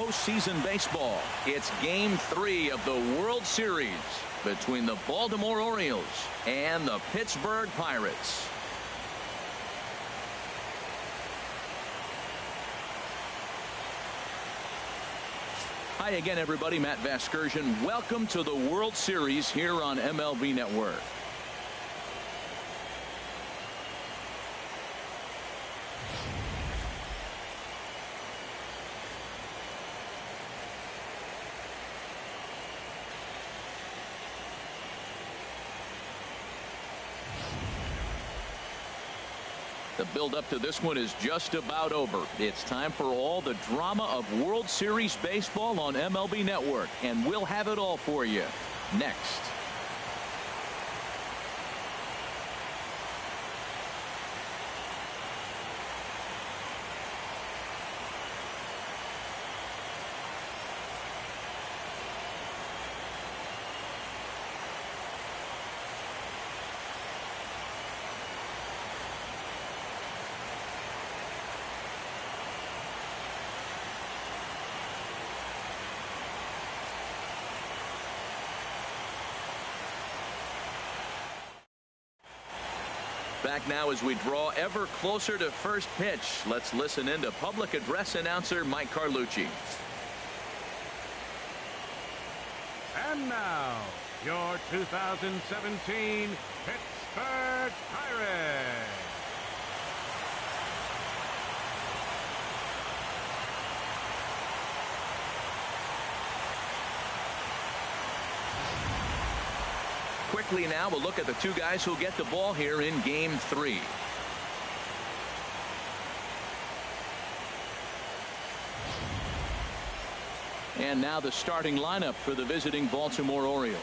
postseason baseball. It's Game 3 of the World Series between the Baltimore Orioles and the Pittsburgh Pirates. Hi again, everybody. Matt Vasgersian. Welcome to the World Series here on MLB Network. The build-up to this one is just about over. It's time for all the drama of World Series baseball on MLB Network, and we'll have it all for you next. Back now as we draw ever closer to first pitch. Let's listen in to public address announcer Mike Carlucci. And now, your 2017 Pittsburgh Pirates. Quickly now, we'll look at the two guys who'll get the ball here in Game 3. And now the starting lineup for the visiting Baltimore Orioles.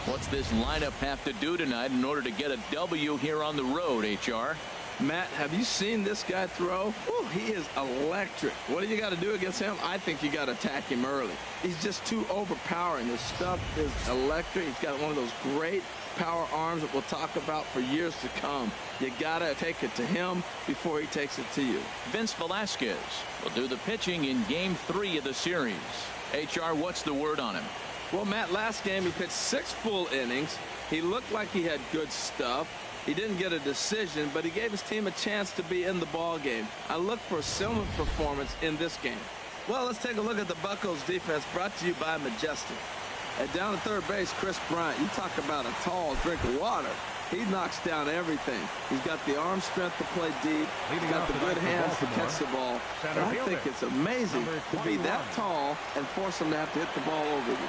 What's this lineup have to do tonight in order to get a W here on the road, HR? Matt, have you seen this guy throw? Ooh, he is electric. What do you got to do against him? I think you got to attack him early. He's just too overpowering. His stuff is electric. He's got one of those great power arms that we'll talk about for years to come. You got to take it to him before he takes it to you. Vince Velasquez will do the pitching in Game 3 of the series. HR, what's the word on him? Well, Matt, last game he pitched 6 full innings. He looked like he had good stuff. He didn't get a decision, but he gave his team a chance to be in the ball game. I look for a similar performance in this game. Well, let's take a look at the Buccos defense, brought to you by Majestic. And down at third base, Chris Bryant. You talk about a tall drink of water. He knocks down everything. He's got the arm strength to play deep. He's got the good hands to catch the ball. And I think it's amazing to be that tall and force him to have to hit the ball over you.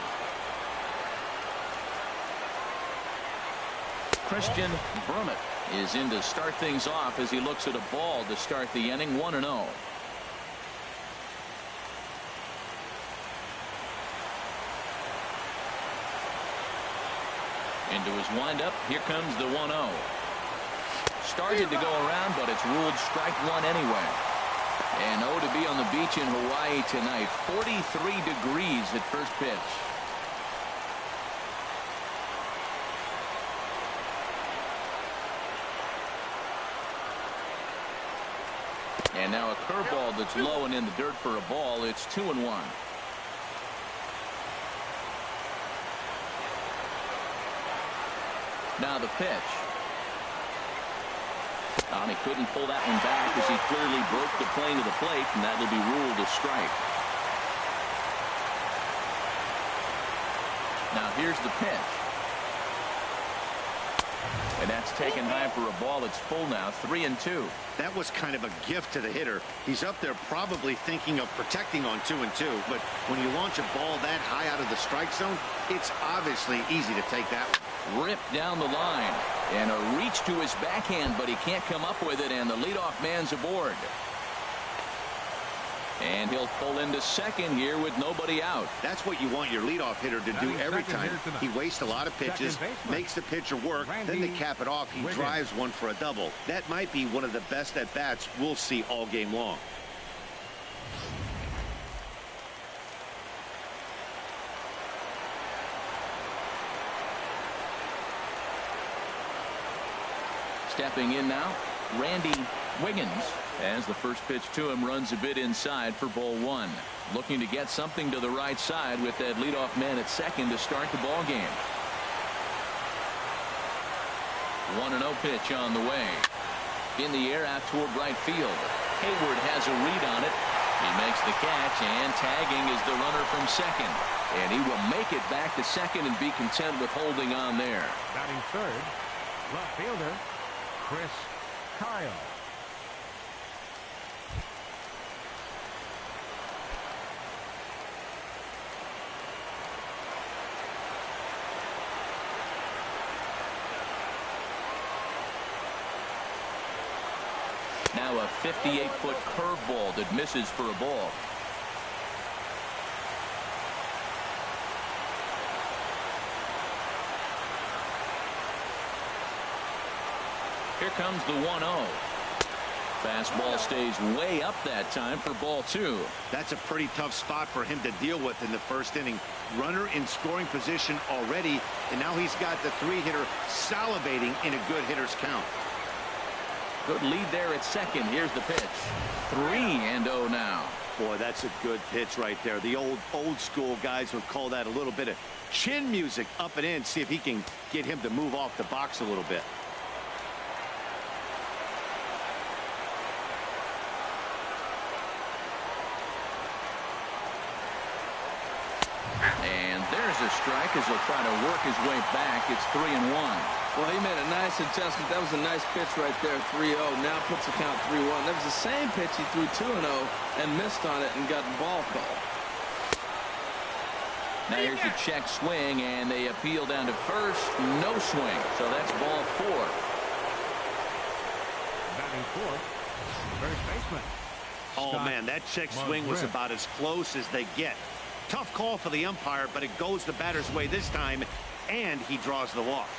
Christian Brummett is in to start things off as he looks at a ball to start the inning. 1-0. Into his windup. Here comes the 1-0. Started to go around, but it's ruled strike one anyway. And to be on the beach in Hawaii tonight. 43 degrees at first pitch. And now a curveball that's low and in the dirt for a ball. It's 2-1. Now the pitch. And he couldn't pull that one back as he clearly broke the plane of the plate, and that will be ruled a strike. Now here's the pitch. And that's taken high for a ball. It's full now. 3-2. That was kind of a gift to the hitter. He's up there probably thinking of protecting on 2-2. But when you launch a ball that high out of the strike zone, it's obviously easy to take that one. Ripped down the line. And a reach to his backhand, but he can't come up with it. And the leadoff man's aboard. And he'll pull into second here with nobody out. That's what you want your leadoff hitter to do every time. He wastes a lot of pitches, makes the pitcher work, then to cap it off, he drives one for a double. That might be one of the best at-bats we'll see all game long. Stepping in now, Randy Wiggins, as the first pitch to him, runs a bit inside for ball one. Looking to get something to the right side with that leadoff man at second to start the ball game. 1-0 pitch on the way. In the air out toward right field. Hayward has a read on it. He makes the catch, and tagging is the runner from second. And he will make it back to second and be content with holding on there. Batting third, left fielder, Chris Kyle. Now a 58-foot curveball that misses for a ball. Here comes the 1-0. Fastball stays way up that time for ball two. That's a pretty tough spot for him to deal with in the first inning. Runner in scoring position already, and now he's got the three-hitter salivating in a good hitter's count. Good lead there at second. Here's the pitch. 3-0 now. Boy, that's a good pitch right there. The old school guys would call that a little bit of chin music up and in. See if he can get him to move off the box a little bit. And there's a strike as he'll try to work his way back. It's 3-1. Well, he made a nice adjustment. That was a nice pitch right there, 3-0. Now puts the count 3-1. That was the same pitch he threw 2-0 and missed on it and got the ball called. Now here's the check swing, and they appeal down to first. No swing. So that's ball four. Batting fourth, first baseman. Oh, man, that check swing was about as close as they get. Tough call for the umpire, but it goes the batter's way this time, and he draws the walk.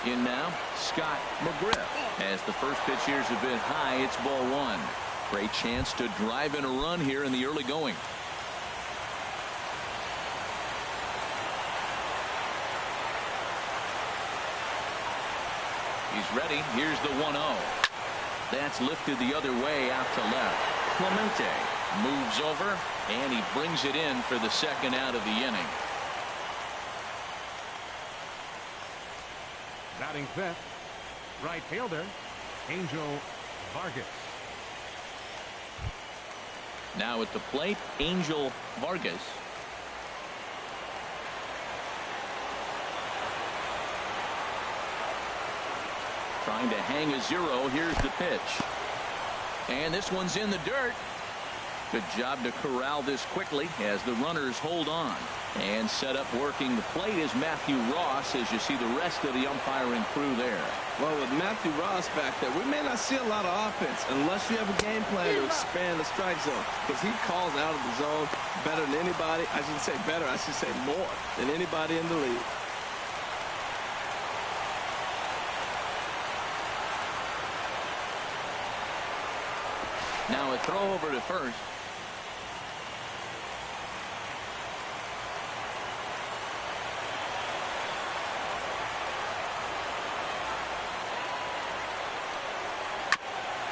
In now, Scott McGriff. As the first pitch here's a bit high, it's ball one. Great chance to drive in a run here in the early going. He's ready. Here's the 1-0. That's lifted the other way out to left. Clemente moves over, and he brings it in for the second out of the inning. Batting fifth, right fielder, Angel Vargas. Now at the plate, Angel Vargas. Trying to hang a zero. Here's the pitch. And this one's in the dirt. Good job to corral this quickly as the runners hold on. And set up working the plate is Matthew Ross, as you see the rest of the umpiring crew there. Well, with Matthew Ross back there, we may not see a lot of offense unless you have a game plan to expand the strike zone, because he calls out of the zone better than anybody. I shouldn't say better, I should say more than anybody in the league. Now a throw over to first.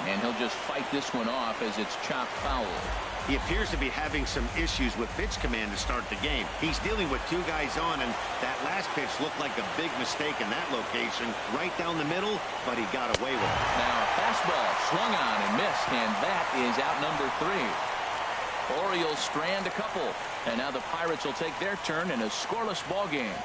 And he'll just fight this one off as it's chopped foul. He appears to be having some issues with pitch command to start the game. He's dealing with two guys on, and that last pitch looked like a big mistake in that location. Right down the middle, but he got away with it. Now a fastball swung on and missed, and that is out number 3. Orioles strand a couple, and now the Pirates will take their turn in a scoreless ball game.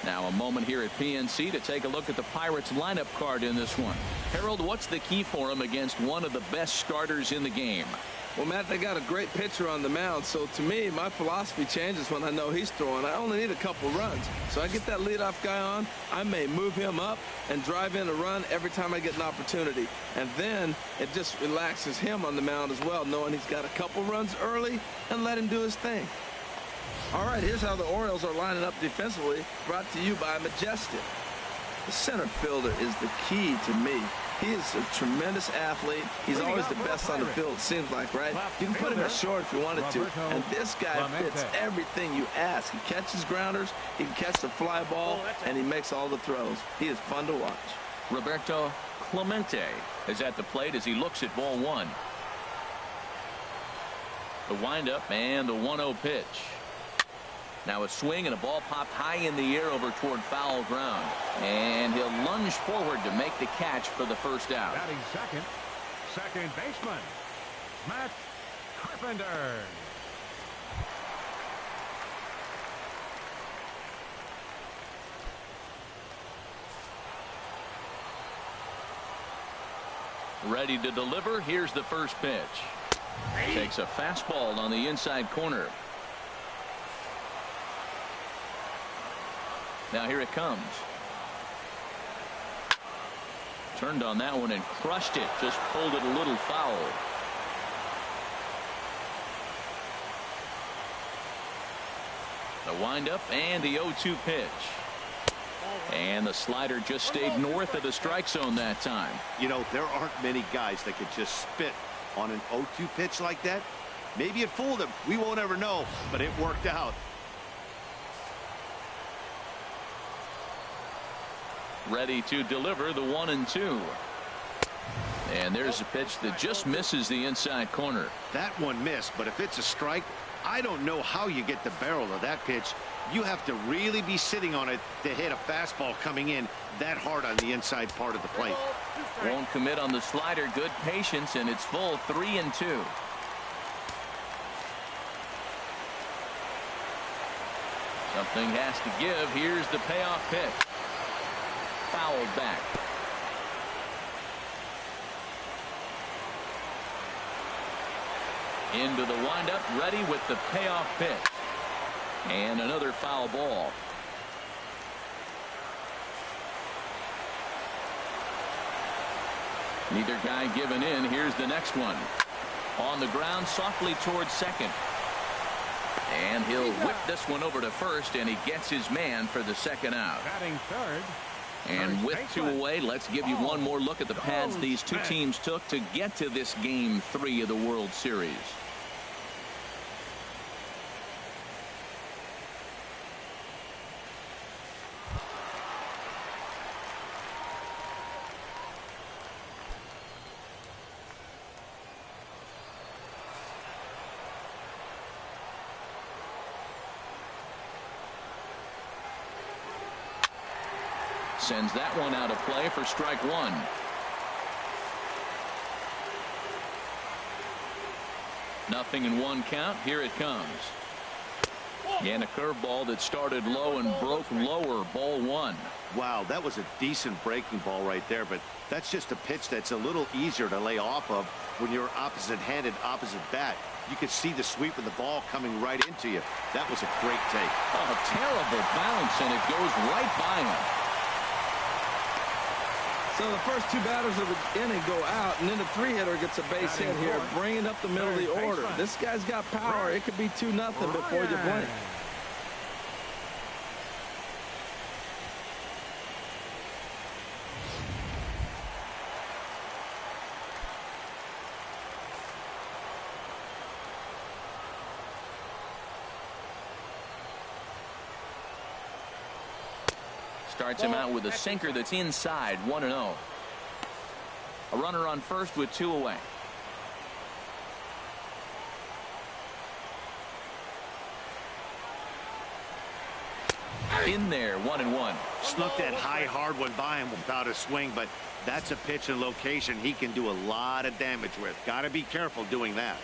Now a moment here at PNC to take a look at the Pirates lineup card in this one. Harold, what's the key for them against one of the best starters in the game? Well, Matt, they got a great pitcher on the mound, so to me, my philosophy changes when I know he's throwing. I only need a couple runs. So I get that leadoff guy on, I may move him up and drive in a run every time I get an opportunity. And then it just relaxes him on the mound as well, knowing he's got a couple runs early, and let him do his thing. All right, here's how the Orioles are lining up defensively, brought to you by Majestic. The center fielder is the key to me. He is a tremendous athlete. He's always the best on the field, it seems like, right? You can put him at short if you wanted to. And this guy fits everything you ask. He catches grounders, he can catch the fly ball, and he makes all the throws. He is fun to watch. Roberto Clemente is at the plate as he looks at ball one. The windup and the 1-0 pitch. Now a swing and a ball popped high in the air over toward foul ground. And he'll lunge forward to make the catch for the first out. Batting second baseman, Matt Carpenter. Ready to deliver. Here's the first pitch. Takes a fastball on the inside corner. Now here it comes. Turned on that one and crushed it. Just pulled it a little foul. The windup and the 0-2 pitch. And the slider just stayed north of the strike zone that time. You know, there aren't many guys that could just spit on an 0-2 pitch like that. Maybe it fooled him. We won't ever know, but it worked out. Ready to deliver the 1-2. And there's a pitch that just misses the inside corner. That one missed, but if it's a strike, I don't know how you get the barrel of that pitch. You have to really be sitting on it to hit a fastball coming in that hard on the inside part of the plate. Won't commit on the slider. Good patience, and it's full 3-2. Something has to give. Here's the payoff pitch. Fouled back. Into the windup, ready with the payoff pitch. And another foul ball. Neither guy giving in. Here's the next one. On the ground, softly towards second. And he'll whip this one over to first, and he gets his man for the second out. Batting third. And with two away, let's give you one more look at the paths these two teams took to get to this Game 3 of the World Series. Sends that one out of play for strike one. Nothing in one count. Here it comes. And a curveball that started low and broke lower. Ball one. Wow, that was a decent breaking ball right there, but that's just a pitch that's a little easier to lay off of when you're opposite-handed, opposite bat. You could see the sweep of the ball coming right into you. That was a great take. Oh, terrible bounce, and it goes right by him. So the first two batters of the inning go out, and then the three-hitter gets a base hit here, bringing up the middle of the order. This guy's got power. It could be 2-0 before you blink. Starts him out with a sinker that's inside. 1-0. A runner on first with two away. In there. 1-1. Snuck that high hard one by him without a swing, but that's a pitch and location he can do a lot of damage with. Got to be careful doing that.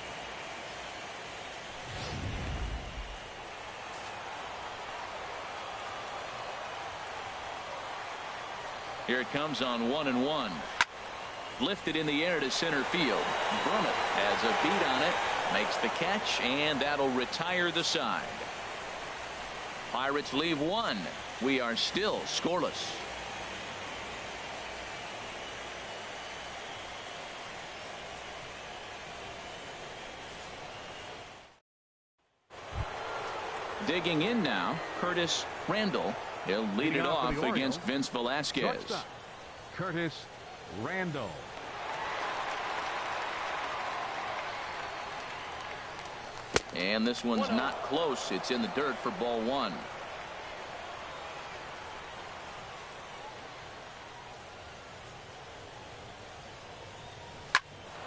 Here it comes on 1-1. Lifted in the air to center field. Brummett has a beat on it. Makes the catch, and that'll retire the side. Pirates leave one. We are still scoreless. Digging in now, Curtis Randall. He'll lead it off against Vince Velasquez. Curtis Randall. And this one's not close. It's in the dirt for ball one.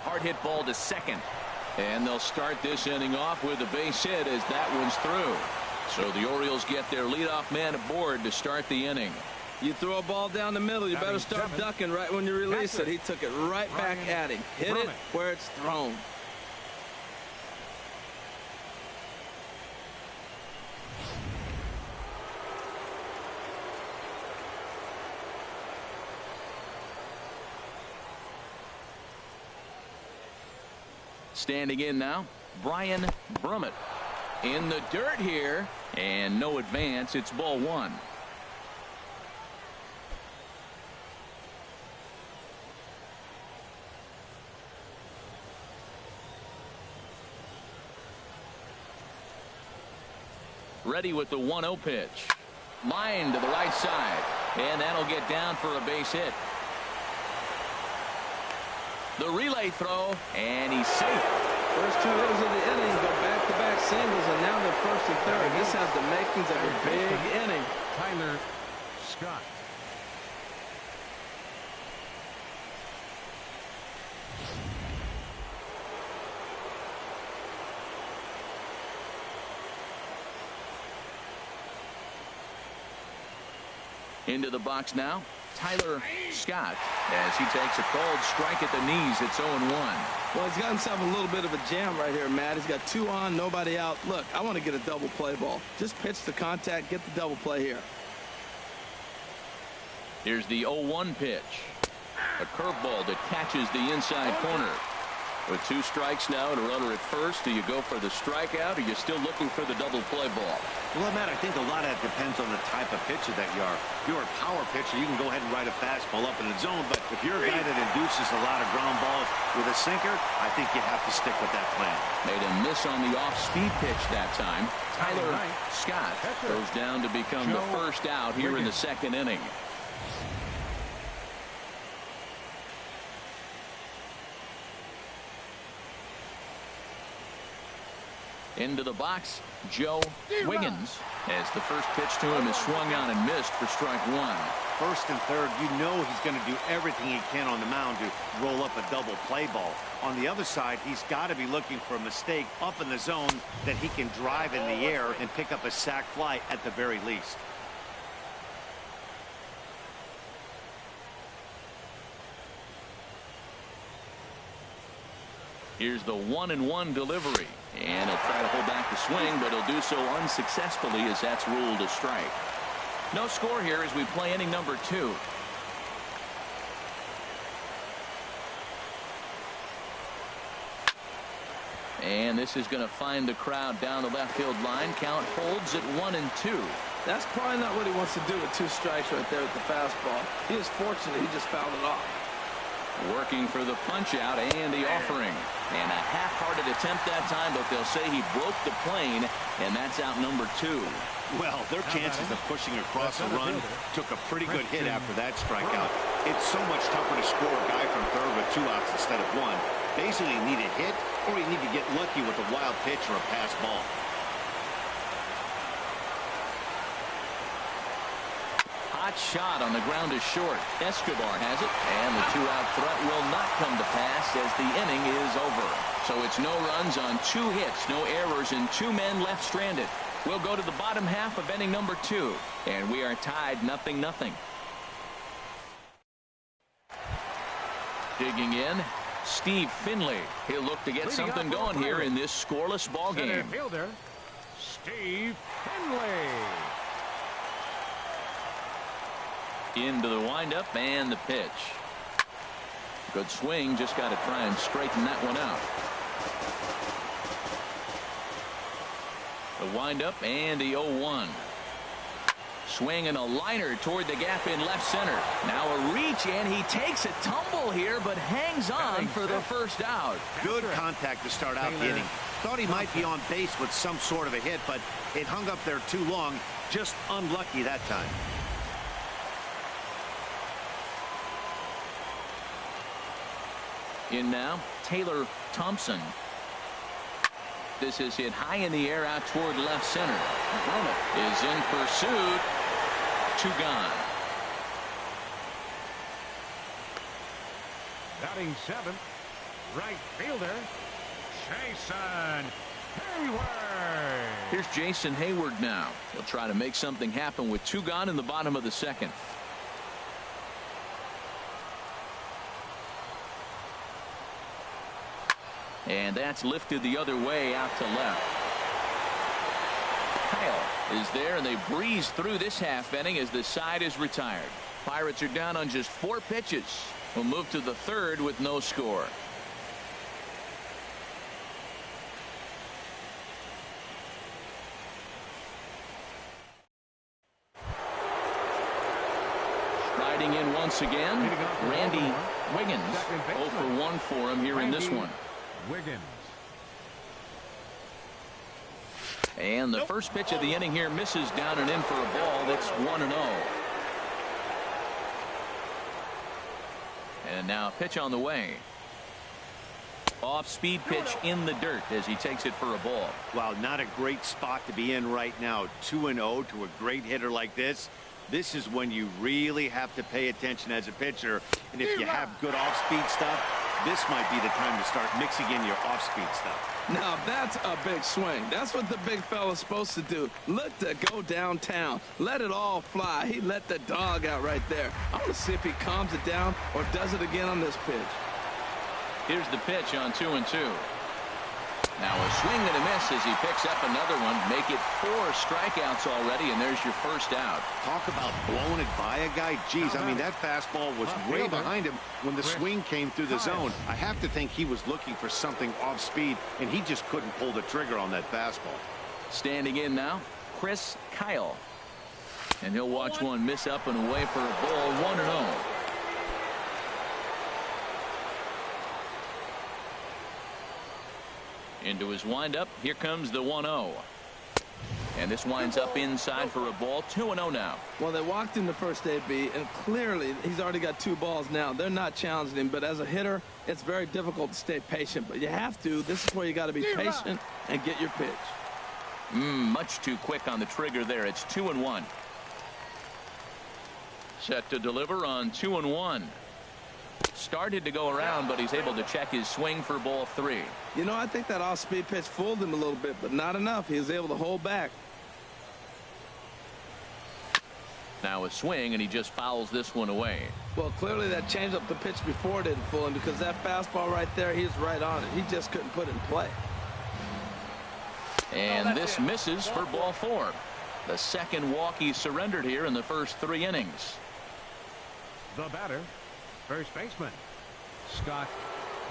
Hard hit ball to second. And they'll start this inning off with a base hit as that one's through. So the Orioles get their leadoff man aboard to start the inning. You throw a ball down the middle, you better start ducking right when you release it. He took it right back at him. Hit it where it's thrown. Standing in now, Brian Brummett. In the dirt here, and no advance. It's ball one. Ready with the 1-0 pitch. Line to the right side, and that'll get down for a base hit. The relay throw, and he's safe. First two hitters of the inning go back-to-back singles, and now they're first and third. This has the makings of a big inning. Tyler Scott. Into the box now, Tyler Scott, as he takes a cold strike at the knees. It's 0-1. Well, he's got himself a little bit of a jam right here, Matt. He's got two on, nobody out. Look, I want to get a double play ball. Just pitch the contact, get the double play here. Here's the 0-1 pitch. A curveball that catches the inside corner. With two strikes now and a runner at first, do you go for the strikeout, or are you still looking for the double play ball? Well, Matt, I think a lot of that depends on the type of pitcher that you are. If you're a power pitcher, you can go ahead and ride a fastball up in the zone. But if you're a guy that induces a lot of ground balls with a sinker, I think you have to stick with that plan. Made a miss on the off-speed pitch that time. Tyler Scott goes down to become the first out here in the second inning. Into the box, Joe Wiggins, as the first pitch to him is swung on and missed for strike one. First and third, you know he's going to do everything he can on the mound to roll up a double play ball. On the other side, he's got to be looking for a mistake up in the zone that he can drive in the air and pick up a sac fly at the very least. Here's the 1-1 delivery, and he'll try to hold back the swing, but he'll do so unsuccessfully as that's ruled a strike. No score here as we play inning number 2. And this is going to find the crowd down the left field line. Count holds at 1-2. That's probably not what he wants to do with two strikes right there with the fastball. He is fortunate he just fouled it off. Working for the punch out and the offering, and a half-hearted attempt that time, but they'll say he broke the plane, and that's out number 2. Well, their chances of pushing across the run took a pretty good hit after that strikeout. It's so much tougher to score a guy from third with 2 outs instead of 1. Basically, you need a hit, or you need to get lucky with a wild pitch or a pass ball. Hot shot on the ground is short. Escobar has it, and the 2-out threat will not come to pass as the inning is over. So it's no runs on 2 hits, no errors, and 2 men left stranded. We'll go to the bottom half of inning number 2, and we are tied 0-0. Digging in, Steve Finley. He'll look to get something going here in this scoreless ball game. Center fielder, Steve Finley. Into the windup and the pitch. Good swing, just got to try and straighten that one out. The windup and the 0-1. Swing and a liner toward the gap in left center. Now a reach, and he takes a tumble here, but hangs on for the first out. Good contact to start out the inning. Thought he might be on base with some sort of a hit, but it hung up there too long. Just unlucky that time. In now, Taylor Thompson. This is hit high in the air out toward left center. Is in pursuit. 2 gone. Batting 7th, right fielder, Jason Hayward. Here's Jason Hayward now. He'll try to make something happen with 2 gone in the bottom of the 2nd. And that's lifted the other way out to left. Kyle is there, and they breeze through this half inning as the side is retired. Pirates are down on just 4 pitches. We'll move to the 3rd with no score. Striding in once again, Randy Wiggins. 0 for 1 for him here in this one. Wiggins. And the first pitch of the inning here misses down and in for a ball. That's 1-0. And now a pitch on the way. Off speed pitch in the dirt as he takes it for a ball. Wow, not a great spot to be in right now. 2-0 to a great hitter like this. This is when you really have to pay attention as a pitcher. And if you have good off-speed stuff, this might be the time to start mixing in your off-speed stuff. Now that's a big swing. That's what the big fella's supposed to do. Look to go downtown. Let it all fly. He let the dog out right there. I want to see if he calms it down or does it again on this pitch. Here's the pitch on 2-2. Now a swing and a miss as he picks up another one. Make it 4 strikeouts already, and there's your first out. Talk about blowing it by a guy. Geez, I mean, that fastball was way behind him when the swing came through the zone. I have to think he was looking for something off speed, and he just couldn't pull the trigger on that fastball. Standing in now, Chris Kyle. And he'll watch one miss up and away for a ball. 1-0. Into his windup. Here comes the 1-0. And this winds up inside for a ball. 2-0 now. Well, they walked in the first AB, and clearly he's already got 2 balls now. They're not challenging him, but as a hitter, it's very difficult to stay patient. But you have to. This is where you got to be patient and get your pitch. Much too quick on the trigger there. It's 2-1. Set to deliver on 2-1. Started to go around, but he's able to check his swing for ball 3. You know, I think that off-speed pitch fooled him a little bit, but not enough. He was able to hold back. Now a swing, and he just fouls this one away. Well, clearly that changeup the pitch before didn't fool him, because that fastball right there, he was right on it. He just couldn't put it in play. And this misses for ball 4. The second walk he surrendered here in the first 3 innings. The batter, first baseman, Scott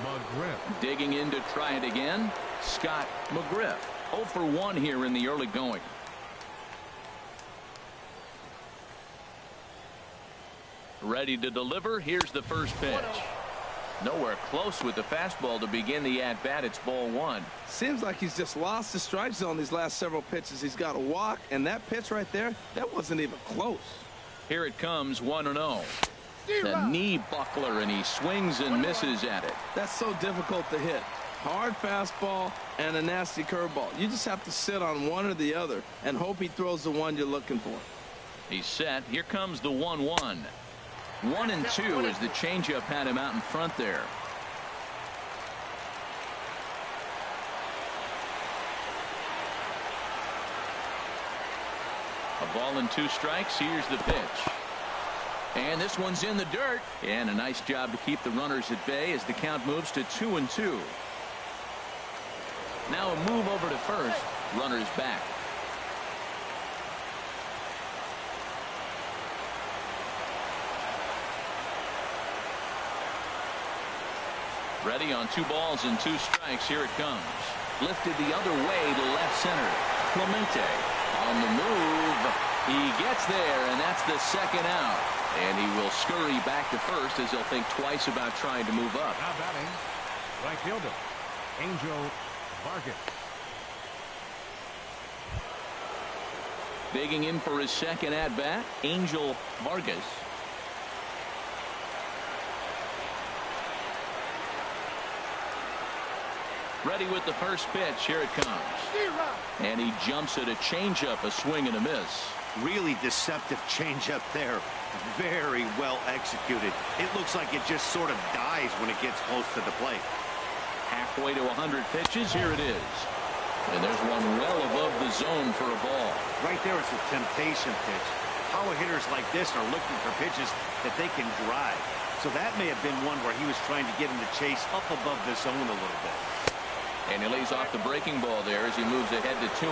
McGriff. Digging in to try it again, Scott McGriff. 0 for 1 here in the early going. Ready to deliver. Here's the first pitch. Nowhere close with the fastball to begin the at-bat. It's ball 1. Seems like he's just lost the strike zone these last several pitches. He's got a walk, and that pitch right there, that wasn't even close. Here it comes, 1-0. The knee buckler, and he swings and misses at it. That's so difficult to hit. Hard fastball and a nasty curveball. You just have to sit on one or the other and hope he throws the one you're looking for. He's set. Here comes the 1-1. 1-2 as the changeup had him out in front there. A ball and 2 strikes. Here's the pitch. And this one's in the dirt. And a nice job to keep the runners at bay as the count moves to 2-2. Now a move over to first. Runners back. Ready on 2 balls and 2 strikes. Here it comes. Lifted the other way to left center. Clemente on the move. He gets there, and that's the second out. And he will scurry back to first as he'll think twice about trying to move up. Now batting, right fielder, Angel Vargas. Digging in for his second at-bat, Angel Vargas. Ready with the first pitch. Here it comes. And he jumps at a changeup, a swing and a miss. Really deceptive changeup there. Very well executed. It looks like it just sort of dies when it gets close to the plate. Halfway to 100 pitches. Here it is. And there's one well above the zone for a ball. Right there, it's a temptation pitch. Power hitters like this are looking for pitches that they can drive. So that may have been one where he was trying to get him to chase up above the zone a little bit. And he lays off the breaking ball there as he moves ahead to 2-1.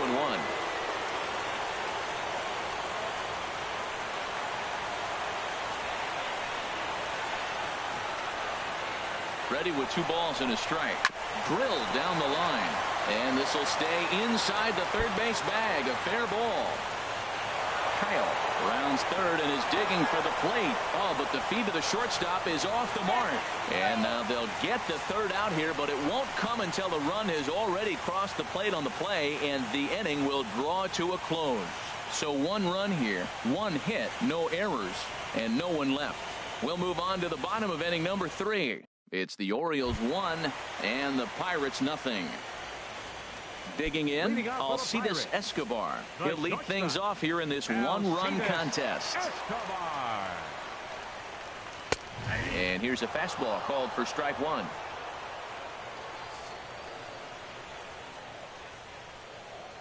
Ready with 2 balls and a strike. Drilled down the line. And this will stay inside the third base bag. A fair ball. Kyle rounds third and is digging for the plate. Oh, but the feed to the shortstop is off the mark. And now they'll get the third out here, but it won't come until the run has already crossed the plate on the play, and the inning will draw to a close. So 1 run here, 1 hit, no errors, and no one left. We'll move on to the bottom of inning number 3. It's the Orioles 1 and the Pirates nothing. Digging in, Alcides Escobar. He'll lead things off here in this 1-run contest. And here's a fastball called for strike 1.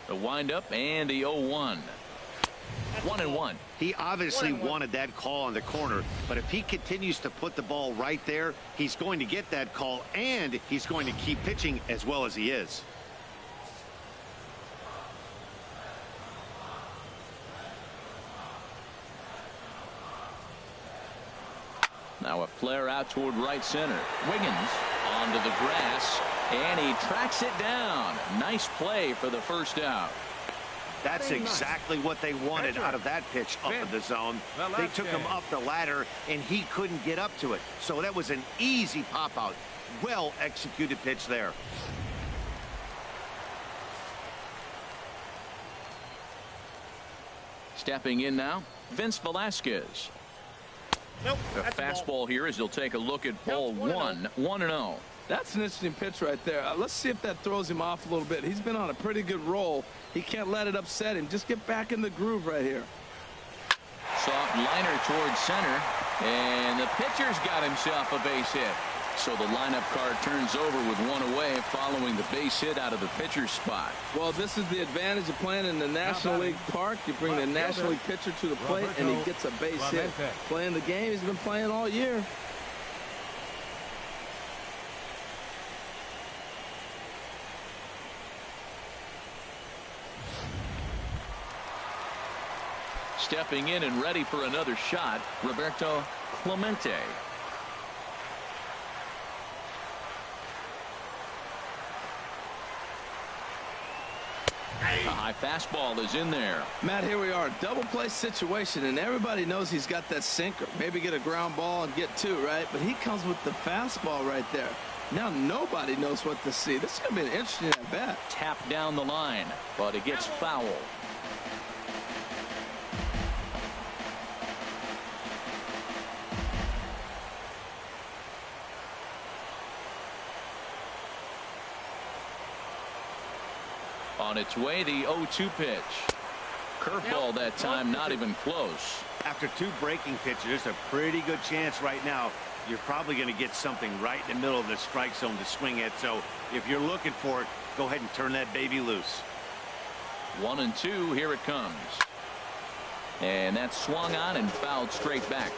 The windup and the 0-1. 1-1. He obviously wanted that call on the corner, but if he continues to put the ball right there, he's going to get that call, and he's going to keep pitching as well as he is. Now a flare out toward right center. Wiggins onto the grass, and he tracks it down. Nice play for the first out. That's exactly what they wanted out of that pitch up in the zone. They took him up the ladder, and he couldn't get up to it. So that was an easy pop out. Well executed pitch there. Stepping in now, Vince Velasquez. Nope, the fastball here as he'll take a look at ball 1. 1-0. That's an interesting pitch right there. Let's see if that throws him off a little bit. He's been on a pretty good roll. He can't let it upset him. Just get back in the groove right here. Soft liner towards center, and the pitcher's got himself a base hit. So the lineup card turns over with 1 away following the base hit out of the pitcher's spot. Well, this is the advantage of playing in the National League Park. You bring the National League pitcher to the plate, and he gets a base hit. Playing the game he's been playing all year. Stepping in and ready for another shot, Roberto Clemente. A high fastball is in there. Matt, here we are, double play situation, and everybody knows he's got that sinker. Maybe get a ground ball and get 2, right? But he comes with the fastball right there. Now nobody knows what to see. This is going to be an interesting at bat. Tap down the line, but it gets foul. On its way, the 0-2 pitch. Curveball that time, not even close. After 2 breaking pitches, there's a pretty good chance right now you're probably going to get something right in the middle of the strike zone to swing at. So if you're looking for it, go ahead and turn that baby loose. 1-2, here it comes. And that's swung on and fouled straight back.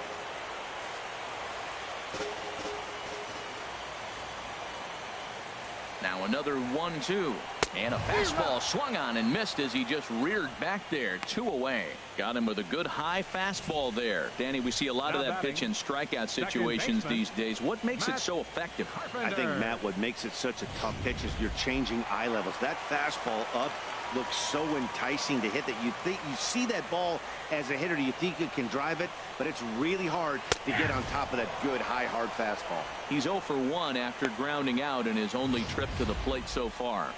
Now another 1-2. And a fastball swung on and missed as he just reared back there. 2 away. Got him with a good high fastball there. Danny, we see a lot of that pitch in strikeout situations these days. What makes it so effective? I think, Matt, what makes it such a tough pitch is you're changing eye levels. That fastball up looks so enticing to hit that you think you see that ball as a hitter. You think you can drive it, but it's really hard to get on top of that good high hard fastball. He's 0 for 1 after grounding out in his only trip to the plate so far.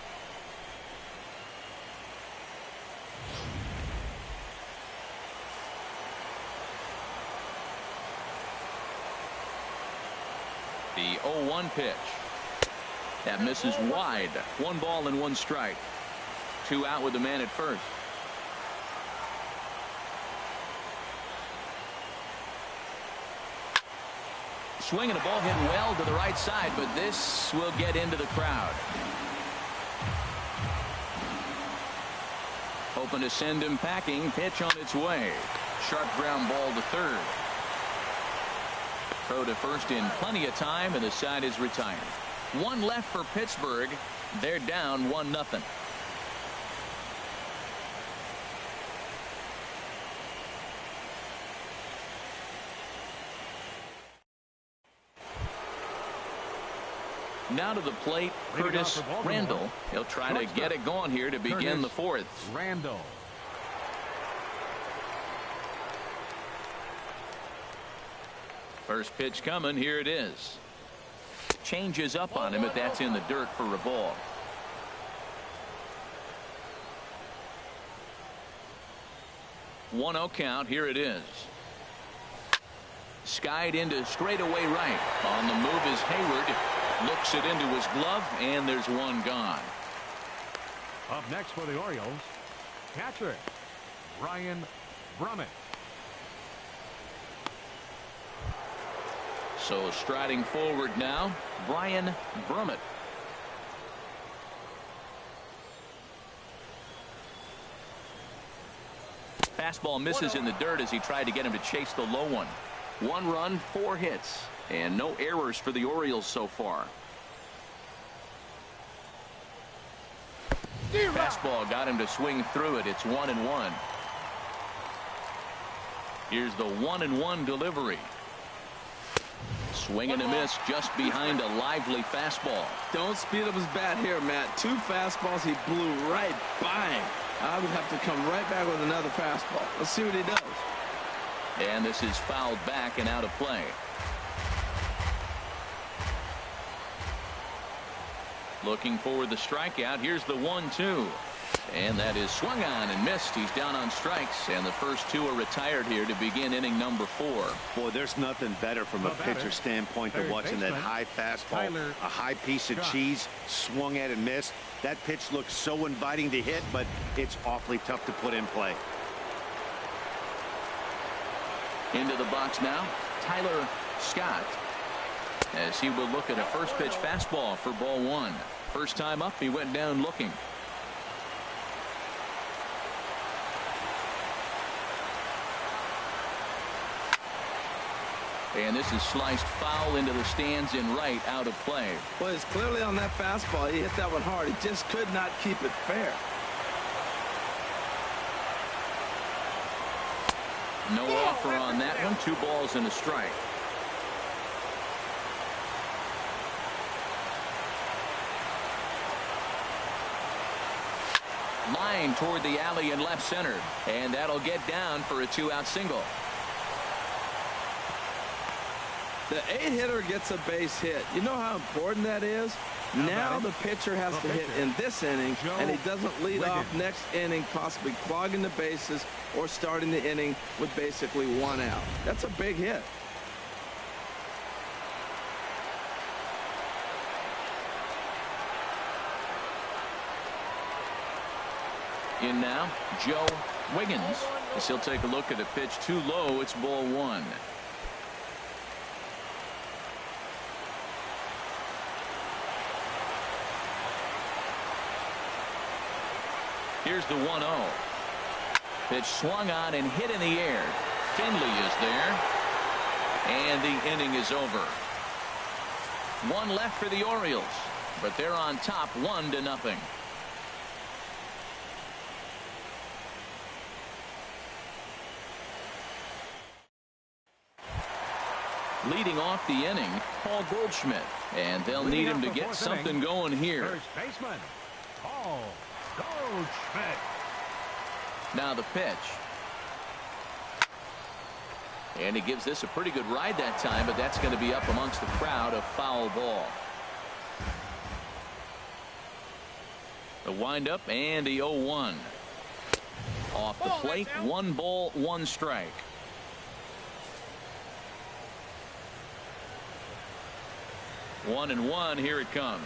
The 0-1 pitch. That misses wide. 1 ball and 1 strike. 2 out with the man at first. Swing and a ball hit well to the right side, but this will get into the crowd. Hoping to send him packing. Pitch on its way. Sharp ground ball to third. Throw to first in plenty of time, and the side is retired. 1 left for Pittsburgh. They're down 1-0. Now to the plate, Curtis Randall. He'll try to get it going here to begin the 4th. Randall. First pitch coming. Here it is. Changes up on him, but that's in the dirt for a ball. One-0 count. Here it is. Skied into straightaway right. On the move is Hayward. Looks it into his glove, and there's 1 gone. Up next for the Orioles, catcher Brian Brummett. So striding forward now, Brian Brummett. Fastball misses in the dirt as he tried to get him to chase the low one. 1 run, 4 hits, and no errors for the Orioles so far. Fastball got him to swing through it. It's 1-1. Here's the 1-1 delivery. Swing and a miss just behind a lively fastball. Don't speed up his bat here, Matt. 2 fastballs he blew right by him. I would have to come right back with another fastball. Let's see what he does. And this is fouled back and out of play. Looking for the strikeout. Here's the 1-2. And that is swung on and missed. He's down on strikes, and the first 2 are retired here to begin inning number 4. Boy, there's nothing better from a pitcher standpoint than watching that high fastball. A high piece of cheese swung at and missed. That pitch looks so inviting to hit, but it's awfully tough to put in play. Into the box now, Tyler Scott, as he will look at a first pitch fastball for ball 1. First time up, he went down looking. And this is sliced foul into the stands in right, out of play. Well, it's clearly on that fastball. He hit that one hard. He just could not keep it fair. No offer on that one. 2 balls and a strike. Line toward the alley in left center, and that'll get down for a 2-out single. The 8-hitter gets a base hit. You know how important that is? Now the pitcher has to hit in this inning, and he doesn't lead off next inning, possibly clogging the bases or starting the inning with basically 1 out. That's a big hit. In now, Joe Wiggins. As he'll take a look at a pitch too low. It's ball 1. Here's the 1-0. Pitch swung on and hit in the air. Finley is there. And the inning is over. 1 left for the Orioles, but they're on top 1-0. Leading off the inning, Paul Goldschmidt, and they'll need him to get something going here. First baseman, Paul Goldschmidt. Now the pitch. And he gives this a pretty good ride that time, but that's going to be up amongst the crowd, a foul ball. The windup and the 0-1. Off the plate, 1 ball, 1 strike. 1-1, here it comes.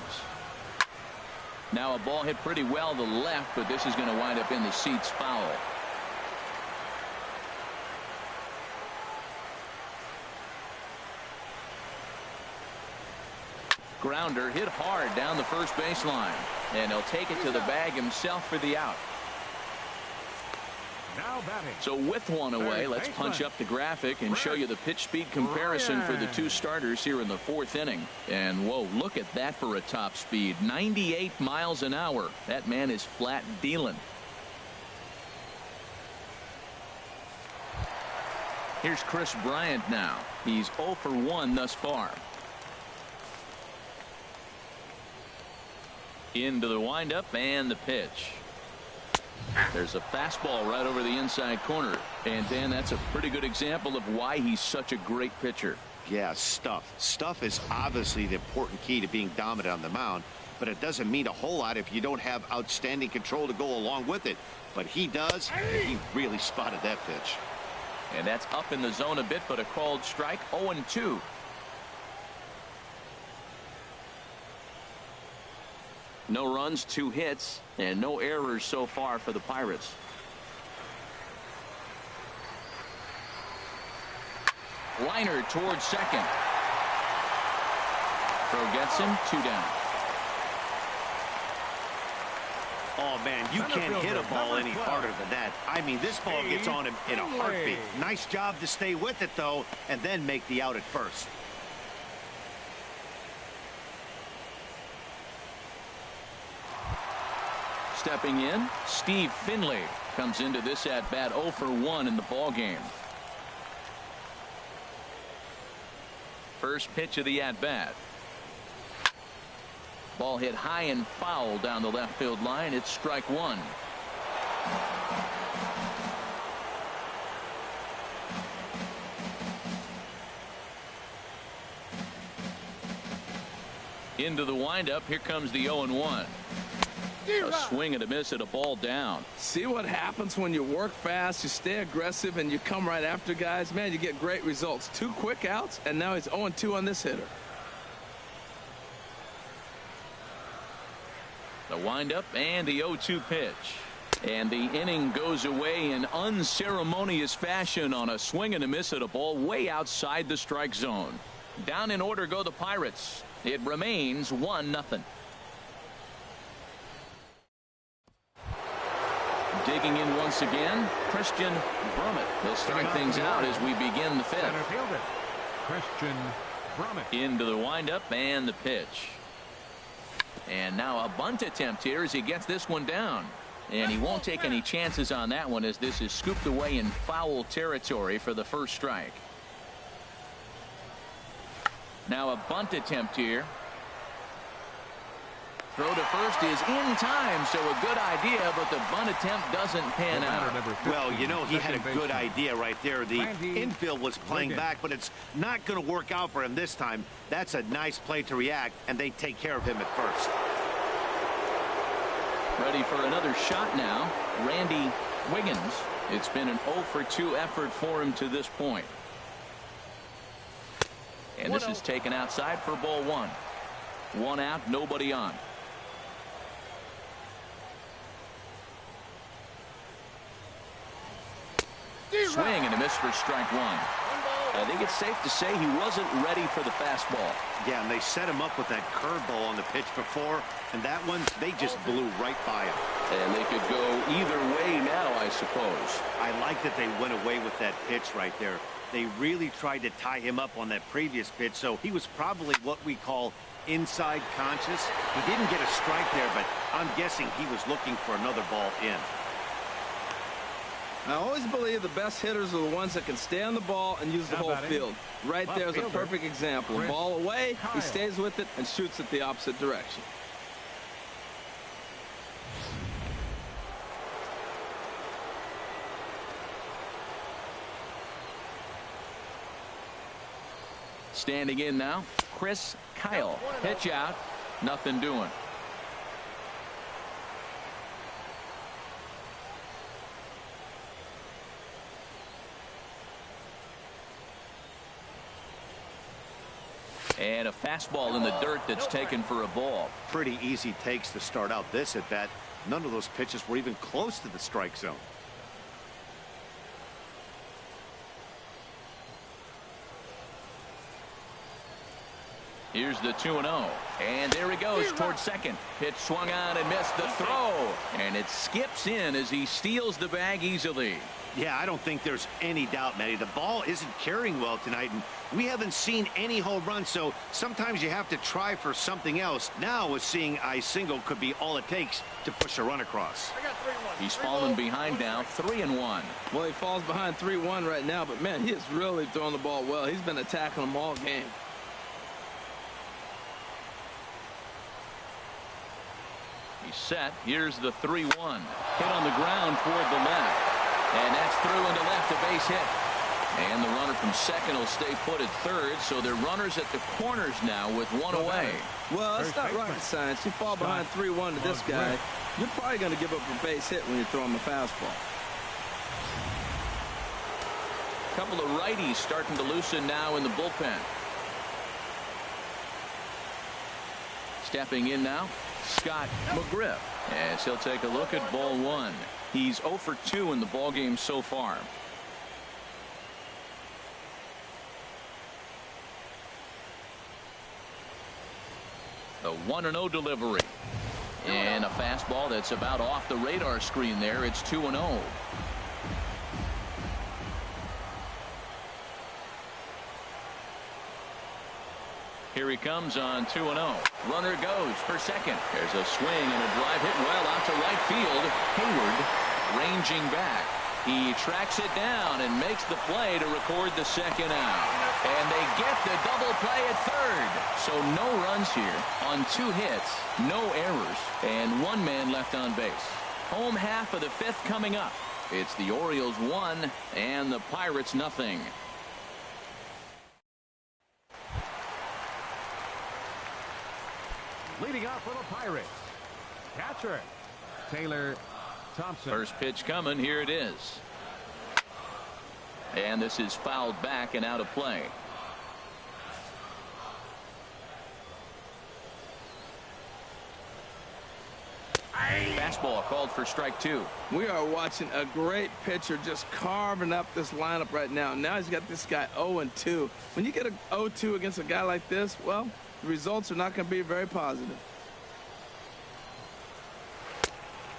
Now a ball hit pretty well to the left, but this is going to wind up in the seats foul. Grounder hit hard down the first baseline, and he'll take it to the bag himself for the out. Now batting. So with one away, let's punch up the graphic and show you the pitch speed comparison for the two starters here in the fourth inning. And whoa, look at that for a top speed. 98 miles an hour. That man is flat dealing. Here's Chris Bryant now. He's 0 for 1 thus far. Into the windup and the pitch. There's a fastball right over the inside corner. And Dan, that's a pretty good example of why he's such a great pitcher. Yeah, stuff. Stuff is obviously the important key to being dominant on the mound, but it doesn't mean a whole lot if you don't have outstanding control to go along with it. But he does, and he really spotted that pitch. And that's up in the zone a bit, but a called strike. 0-2. No runs, 2 hits, and no errors so far for the Pirates. Liner towards second. Throw gets him, 2 down. Oh, man, you can't hit a ball any harder than that. I mean, this ball gets on him in a heartbeat. Nice job to stay with it, though, and then make the out at first. Stepping in, Steve Finley comes into this at bat 0 for 1 in the ball game. First pitch of the at bat. Ball hit high and foul down the left field line. It's strike 1. Into the windup. Here comes the 0-1. A swing and a miss at a ball down. See what happens when you work fast, you stay aggressive, and you come right after guys. Man, you get great results. 2 quick outs, and now he's 0-2 on this hitter. The windup and the 0-2 pitch. And the inning goes away in unceremonious fashion on a swing and a miss at a ball way outside the strike zone. Down in order go the Pirates. It remains 1-0. Digging in once again, Christian Brummett. He'll start things out as we begin the 5th. Center fielder, Christian Brummett. Into the windup and the pitch. And now a bunt attempt here as he gets this one down. And he won't take any chances on that one as this is scooped away in foul territory for the first strike. Now a bunt attempt here. Throw to first is in time, so a good idea, but the bunt attempt doesn't pan out. Well, you know, he had a good idea right there. The infield was playing back, but it's not going to work out for him this time. That's a nice play to react, and they take care of him at first. Ready for another shot now, Randy Wiggins. It's been an 0 for 2 effort for him to this point. And this is taken outside for ball 1. 1 out, nobody on. Swing and a miss for strike 1. I think it's safe to say he wasn't ready for the fastball. Yeah, and they set him up with that curveball on the pitch before, and that one, they just blew right by him. And they could go either way now, I suppose. I like that they went away with that pitch right there. They really tried to tie him up on that previous pitch, so he was probably what we call inside conscious. He didn't get a strike there, but I'm guessing he was looking for another ball in. I always believe the best hitters are the ones that can stay on the ball and use the whole field. Right there is a perfect example. Ball away, he stays with it and shoots it the opposite direction. Standing in now, Chris Kyle. Pitch out, nothing doing. And a fastball in the dirt that's taken for a ball. Pretty easy takes to start out this at bat. None of those pitches were even close to the strike zone. Here's the 2-0. And there he goes towards second. Pitch swung on and missed the throw. And it skips in as he steals the bag easily. Yeah, I don't think there's any doubt, Matty. The ball isn't carrying well tonight, and we haven't seen any home runs, so sometimes you have to try for something else. Now, with seeing I single could be all it takes to push a run across. He's fallen behind now, 3-1. Well, he falls behind 3-1 right now, but, man, he is really throwing the ball well. He's been attacking them all game. He's set. Here's the 3-1. Hit on the ground toward the left. And that's through into left, a base hit. And the runner from second will stay put at third, so they're runners at the corners now with one away. Well, it's not rocket science. You fall behind 3-1 to this guy, you're probably going to give up a base hit when you throw him a fastball. A couple of righties starting to loosen now in the bullpen. Stepping in now, Scott McGriff, as he'll take a look at ball one. He's 0 for 2 in the ballgame so far. The 1-0 delivery. And a fastball that's about off the radar screen there. It's 2-0. Here he comes on 2-0. Runner goes for second. There's a swing and a drive hit well out to right field. Hayward ranging back. He tracks it down and makes the play to record the second out. And they get the double play at third. So no runs here on 2 hits, no errors, and 1 man left on base. Home half of the 5th coming up. It's the Orioles 1 and the Pirates nothing. Leading off for the Pirates, catcher Taylor Thompson. First pitch coming. Here it is. And this is fouled back and out of play. Fastball called for strike 2. We are watching a great pitcher just carving up this lineup right now. Now he's got this guy 0-2. When you get a 0-2 against a guy like this, well, the results are not going to be very positive.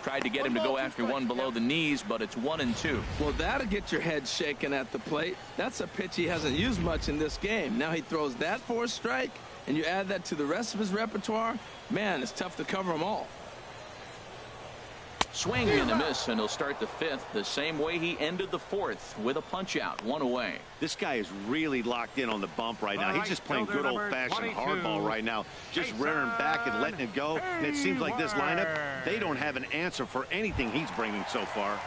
Tried to get him to go after one below the knees, but it's 1-2. Well, that'll get your head shaken at the plate. That's a pitch he hasn't used much in this game. Now he throws that for a strike, and you add that to the rest of his repertoire. Man, it's tough to cover them all. Swing and a miss, and he'll start the 5th the same way he ended the 4th with a punch out, 1 away. This guy is really locked in on the bump right now. He's just playing good old-fashioned hardball right now, just rearing back and letting it go. And it seems like this lineup, they don't have an answer for anything he's bringing so far.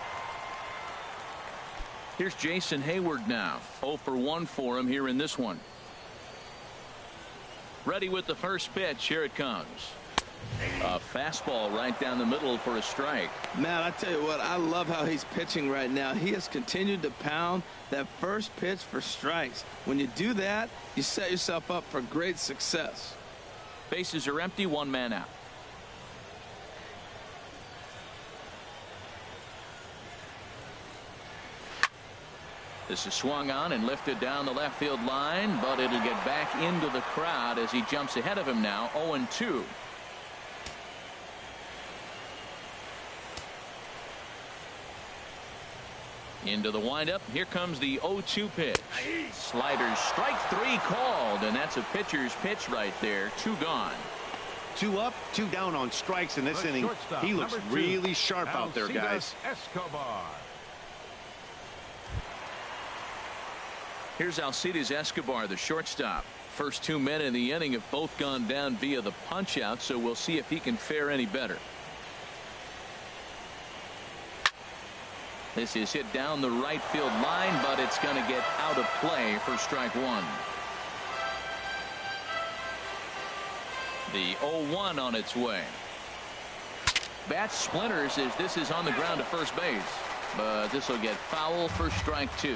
Here's Jason Hayward now. 0 for 1 for him here in this one. Ready with the first pitch. Here it comes. A fastball right down the middle for a strike. Man, I tell you what, I love how he's pitching right now. He has continued to pound that first pitch for strikes. When you do that, you set yourself up for great success. Bases are empty, 1 man out. This is swung on and lifted down the left field line, but it'll get back into the crowd as he jumps ahead of him now, 0-2. Into the windup. Here comes the 0-2 pitch. Sliders, strike 3 called, and that's a pitcher's pitch right there. 2 gone. 2 up, 2 down on strikes in this inning. He looks really sharp out there, guys. Escobar. Here's Alcides Escobar, the shortstop. First 2 men in the inning have both gone down via the punch out, so we'll see if he can fare any better. This is hit down the right field line, but it's going to get out of play for strike 1. The 0-1 on its way. Bat splinters as this is on the ground to first base, but this will get foul for strike 2.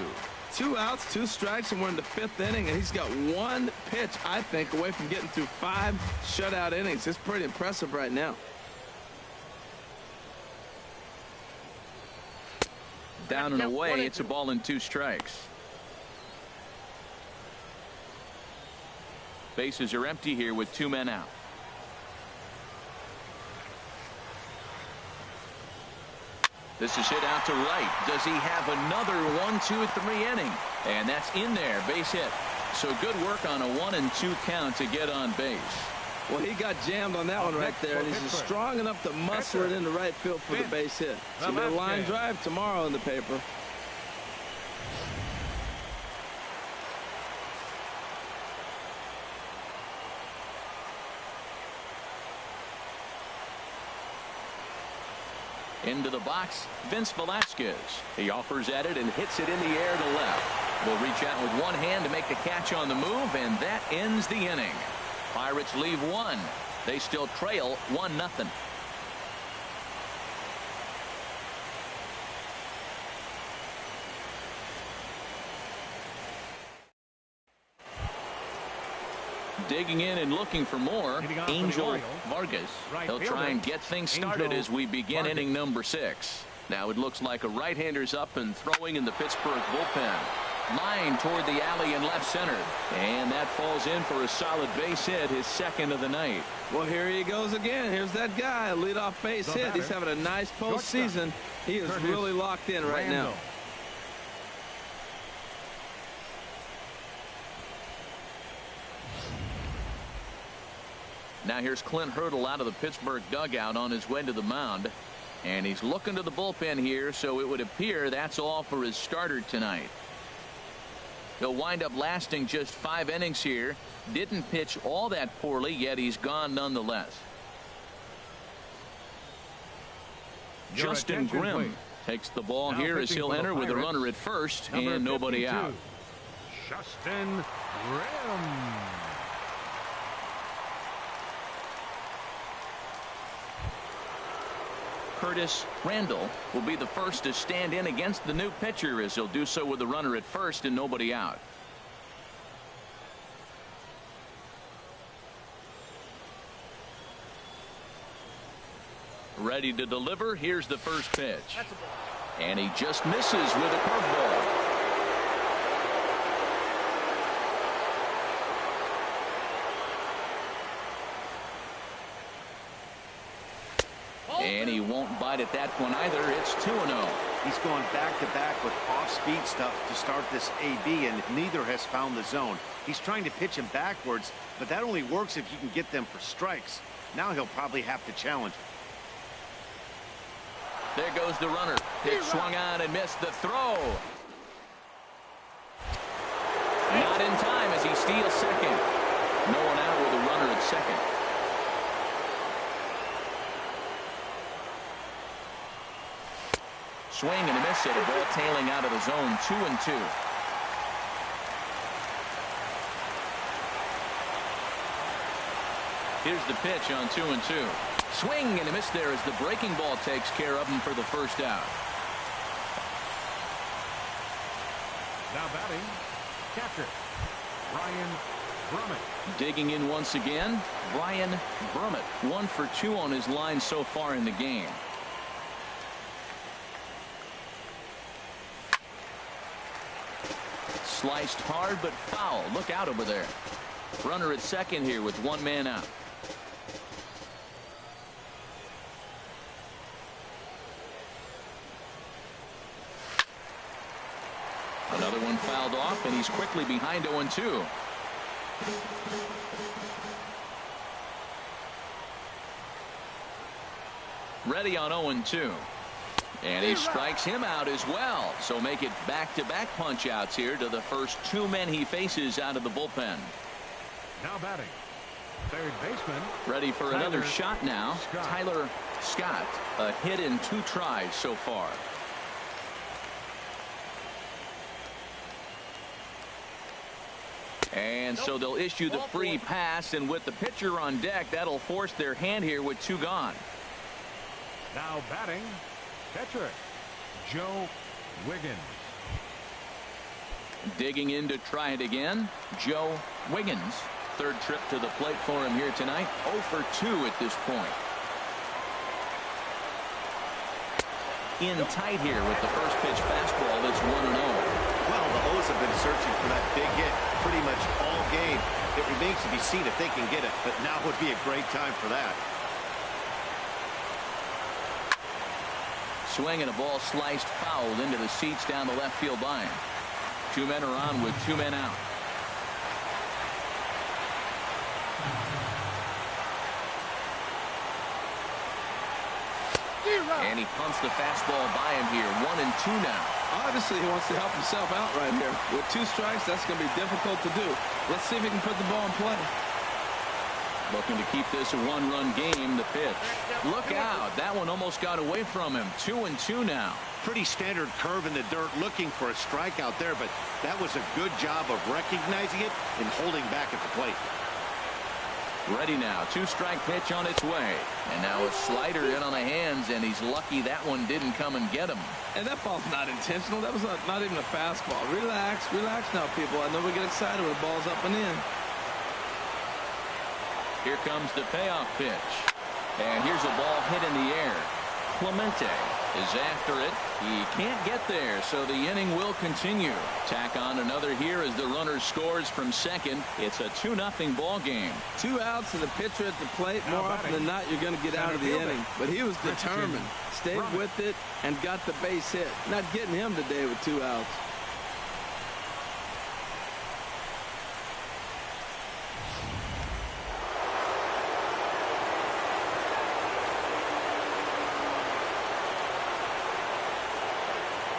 2 outs, 2 strikes, and we're in the 5th inning, and he's got 1 pitch, I think, away from getting through 5 shutout innings. It's pretty impressive right now. Down and away, it's a ball and 2 strikes. Bases are empty here with 2 men out. This is hit out to right. Does he have another 1, 2, 3 inning? And that's in there, base hit. So good work on a 1 and 2 count to get on base. Well, he got jammed on that one right there, and he's strong enough to muscle it into right field for the base hit. So a line drive tomorrow in the paper. Into the box, Vince Velasquez. He offers at it and hits it in the air to left. Will reach out with one hand to make the catch on the move, and that ends the inning. Pirates leave 1. They still trail 1-0. Digging in and looking for more, Angel Vargas. He'll try and get things started as we begin inning number 6. Now it looks like a right-hander's up and throwing in the Pittsburgh bullpen. Line toward the alley in left center. And that falls in for a solid base hit, his 2nd of the night. Well, here he goes again. Here's that guy, a leadoff base hit. He's having a nice postseason. He is really locked in right now. Now here's Clint Hurdle out of the Pittsburgh dugout on his way to the mound. And he's looking to the bullpen here, so it would appear that's all for his starter tonight. He'll wind up lasting just 5 innings here. Didn't pitch all that poorly, yet he's gone nonetheless. Justin Grimm takes the ball here as he'll enter with a runner at first and nobody out. Justin Grimm. Curtis Randall will be the first to stand in against the new pitcher, as he'll do so with a runner at first and nobody out. Ready to deliver. Here's the first pitch. And he just misses with a curveball. And he won't bite at that one either. It's 2-0. He's going back-to-back with off-speed stuff to start this AB, and neither has found the zone. He's trying to pitch him backwards, but that only works if you can get them for strikes. Now he'll probably have to challenge him. There goes the runner. It swung on and missed the throw. Not in time as he steals second. No one out with a runner at second. Swing and a miss at a ball tailing out of the zone. 2-2. Here's the pitch on 2-2. Swing and a miss there as the breaking ball takes care of him for the first out. Now batting, catcher, Brian Brummett. Digging in once again, Brian Brummett. 1 for 2 on his line so far in the game. Sliced hard but foul. Look out over there. Runner at second here with 1 man out. Another one fouled off, and he's quickly behind 0-2. Ready on 0-2. And he strikes him out as well. So make it back-to-back punch-outs here to the first 2 men he faces out of the bullpen. Now batting, third baseman. Ready for another shot now. Scott. Tyler Scott. A hit in 2 tries so far. And so they'll issue the free pass, and with the pitcher on deck, that'll force their hand here with 2 gone. Now batting, catcher, Joe Wiggins. Digging in to try it again, Joe Wiggins. Third trip to the plate for him here tonight. 0 for 2 at this point. In tight here with the first pitch fastball. That's 1-0. Well, the O's have been searching for that big hit pretty much all game. It remains to be seen if they can get it, but now would be a great time for that. Swing and a ball sliced fouled into the seats down the left field line. 2 men are on with 2 men out. And he punts the fastball by him here. 1-2 now. Obviously, he wants to help himself out right here. With 2 strikes, that's going to be difficult to do. Let's see if he can put the ball in play. Looking to keep this a 1-run game. The pitch. Look out. That one almost got away from him. 2-2 now. Pretty standard curve in the dirt, looking for a strikeout there, but that was a good job of recognizing it and holding back at the plate. Ready now. 2-strike pitch on its way. And now a slider in on the hands, and he's lucky that one didn't come and get him. And that ball's not intentional. That was not even a fastball. Relax, relax now, people. I know we get excited when the ball's up and in. Here comes the payoff pitch. And here's a ball hit in the air. Clemente is after it. He can't get there, so the inning will continue. Tack on another here as the runner scores from second. It's a 2-0 ball game. 2 outs and the pitcher at the plate. More often than not, you're going to get out of the inning. But he was determined. Stayed with it and got the base hit. Not getting him today with 2 outs.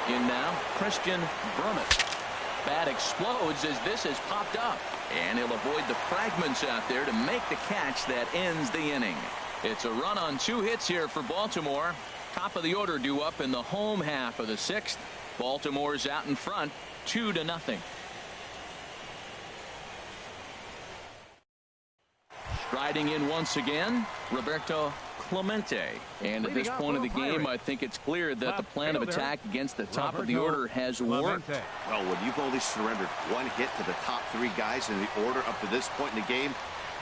In now, Christian Brummett. Bat explodes as this has popped up. And he'll avoid the fragments out there to make the catch that ends the inning. It's a run on 2 hits here for Baltimore. Top of the order due up in the home half of the 6th. Baltimore's out in front, 2-0. Striding in once again, Roberto Clemente. And at this point of the game, I think it's clear that the plan of attack against the top of the order has worked. Well, when you've only surrendered 1 hit to the top 3 guys in the order up to this point in the game,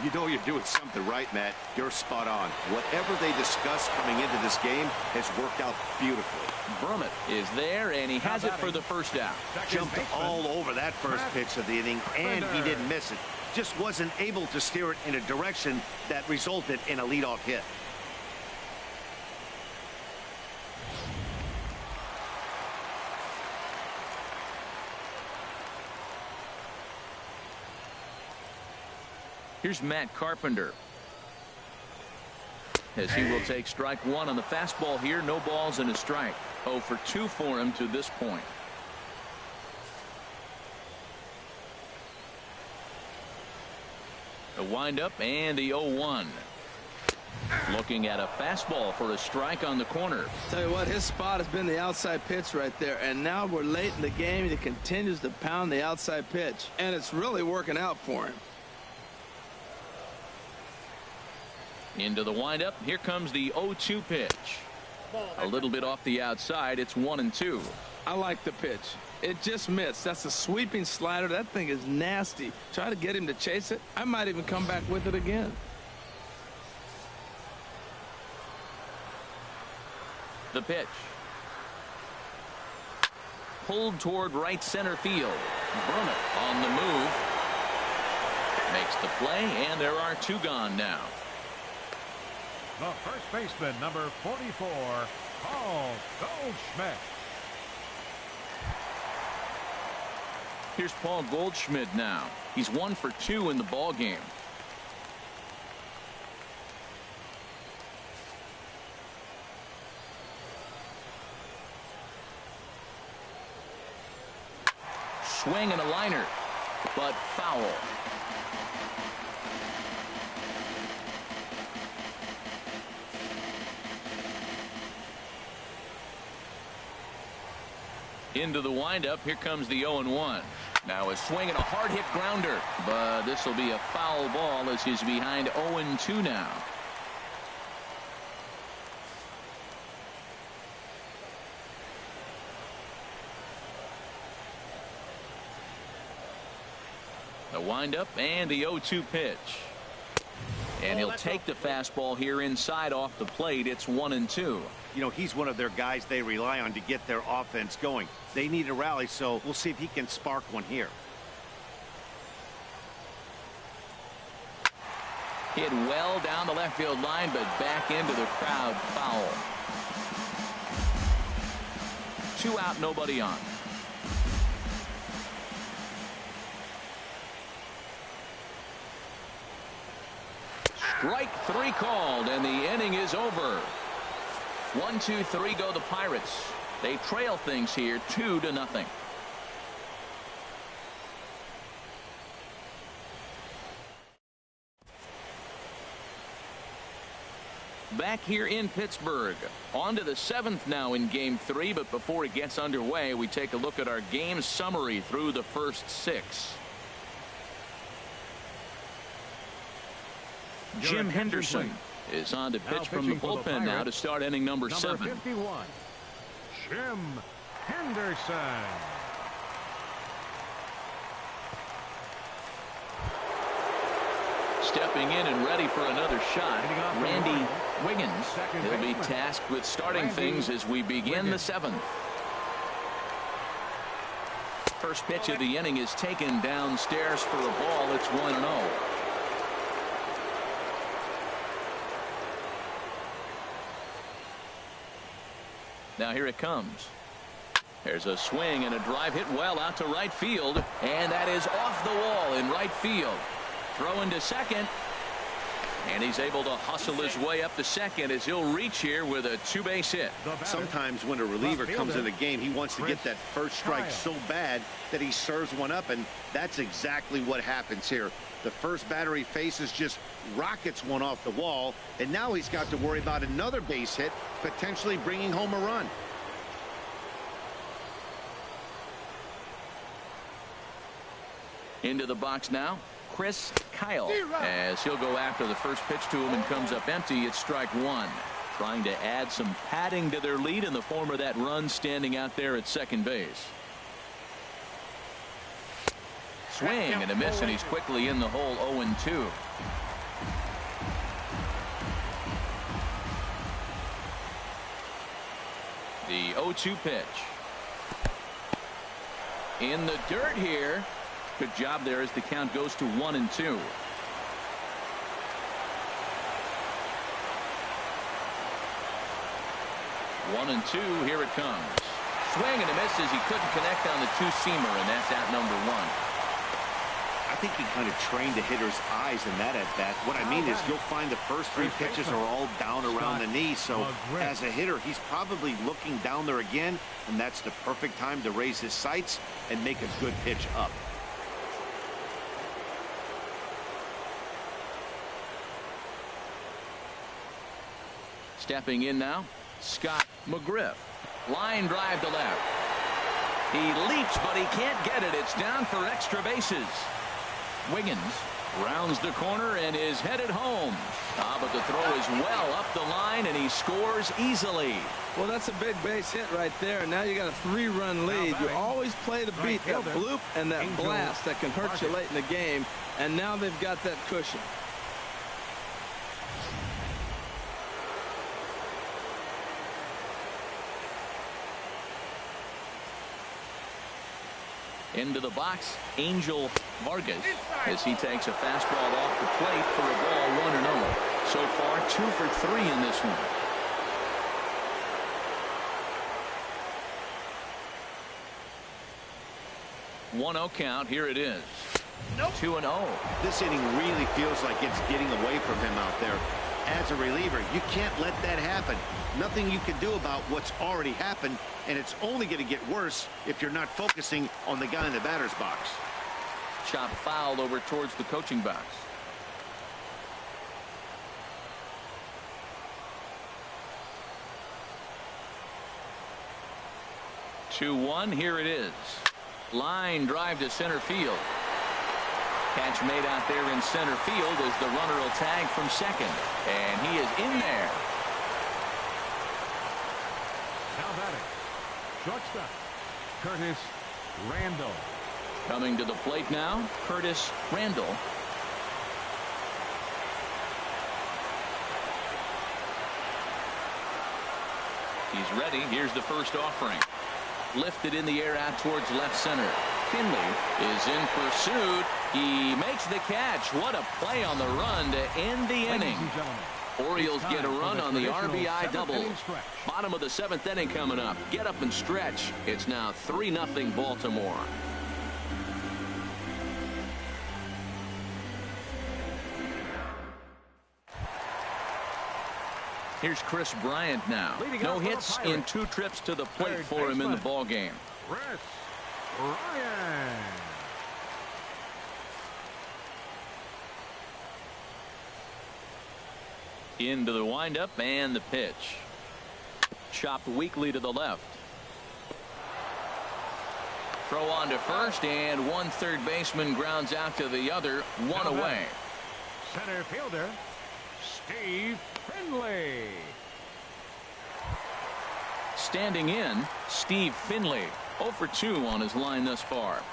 you know you're doing something right, Matt. You're spot on. Whatever they discussed coming into this game has worked out beautifully. Brummett is there, and he has it for the first out. Jumped all over that first pitch of the inning, and he didn't miss it. Just wasn't able to steer it in a direction that resulted in a leadoff hit. Here's Matt Carpenter, as he will take strike 1 on the fastball here. No balls and a strike. 0 for 2 for him to this point. The windup and the 0-1. Looking at a fastball for a strike on the corner. Tell you what, his spot has been the outside pitch right there, and now we're late in the game and he continues to pound the outside pitch, and it's really working out for him. Into the windup. Here comes the 0-2 pitch. A little bit off the outside. It's 1-2. I like the pitch. It just missed. That's a sweeping slider. That thing is nasty. Try to get him to chase it. I might even come back with it again. The pitch. Pulled toward right center field. Brummett on the move. Makes the play, and there are 2 gone now. The first baseman, number 44, Paul Goldschmidt. Here's Paul Goldschmidt now. He's 1 for 2 in the ball game. Swing and a liner, but foul. Into the windup. Here comes the 0-1. Now a swing and a hard hit grounder, but this will be a foul ball as he's behind 0-2 now. The windup and the 0-2 pitch. And he'll take the fastball here inside off the plate. It's 1-2. You know, he's one of their guys they rely on to get their offense going. They need a rally, so we'll see if he can spark one here. Hit well down the left field line, but back into the crowd. Foul. 2 out, nobody on. Strike 3 called, and the inning is over. 1-2-3 go the Pirates. They trail things here 2-0. Back here in Pittsburgh. On to the 7th now in Game 3, but before it gets underway, we take a look at our game summary through the first 6. Jim Henderson is on to pitch from the bullpen now to start inning number 7. 51, Jim Henderson. Stepping in and ready for another shot, Randy Wiggins. He'll be tasked with starting things as we begin the 7th. First pitch of the inning is taken downstairs for a ball. It's 1-0. Now here it comes. There's a swing and a drive hit well out to right field, and that is off the wall in right field. Throw into second, and he's able to hustle his way up to second as he'll reach here with a 2-base hit. Sometimes when a reliever comes in the game, he wants to get that first strike so bad that he serves one up, and that's exactly what happens here. The first batter he faces just rockets one off the wall, and now he's got to worry about another base hit, potentially bringing home a run. Into the box now, Chris Kyle, as he'll go after the first pitch to him and comes up empty. It's strike 1. Trying to add some padding to their lead in the form of that run standing out there at second base. Swing and a miss, and he's quickly in the hole. 0-2. The 0-2 pitch. In the dirt here. Good job there as the count goes to 1-2. 1-2. Here it comes. Swing and a miss as he couldn't connect on the 2-seamer, and that's out number 1. I think he kind of trained the hitter's eyes in that at bat. What I mean is you'll find the first 3 pitches are all down around the knee. So as a hitter, he's probably looking down there again, and that's the perfect time to raise his sights and make a good pitch up. Stepping in now, Scott McGriff. Line drive to left. He leaps, but he can't get it. It's down for extra bases. Wiggins rounds the corner and is headed home. But the throw is well up the line, and he scores easily. Well, that's a big base hit right there. Now you got a 3-run lead. You always play to beat that bloop and that blast that can hurt you late in the game, and now they've got that cushion. Into the box, Angel Vargas, as he takes a fastball off the plate for a ball. 1-0. So far 2 for 3 in this one. One-0 count. Here it is. 2-0. This inning really feels like it's getting away from him out there. As a reliever, you can't let that happen. Nothing you can do about what's already happened, and it's only going to get worse if you're not focusing on the guy in the batter's box. Chop foul over towards the coaching box. Two-one. Here it is. Line drive to center field. Catch made out there in center field as the runner will tag from second, and he is in there. Now batting, shortstop Curtis Randall. Coming to the plate now, Curtis Randall. He's ready. Here's the first offering. Lifted in the air out towards left center. Finley is in pursuit. He makes the catch. What a play on the run to end the inning. Orioles get a run on the RBI double. Bottom of the 7th inning coming up. Get up and stretch. It's now 3-0 Baltimore. Here's Chris Bryant now. No hits in 2 trips to the plate for him in the ball game. Chris Bryant. Into the windup and the pitch. Chopped weakly to the left. Throw on to first, and one third baseman grounds out to the other. One away. Center fielder Steve Finley. Standing in, Steve Finley. 0 for 2 on his line thus far.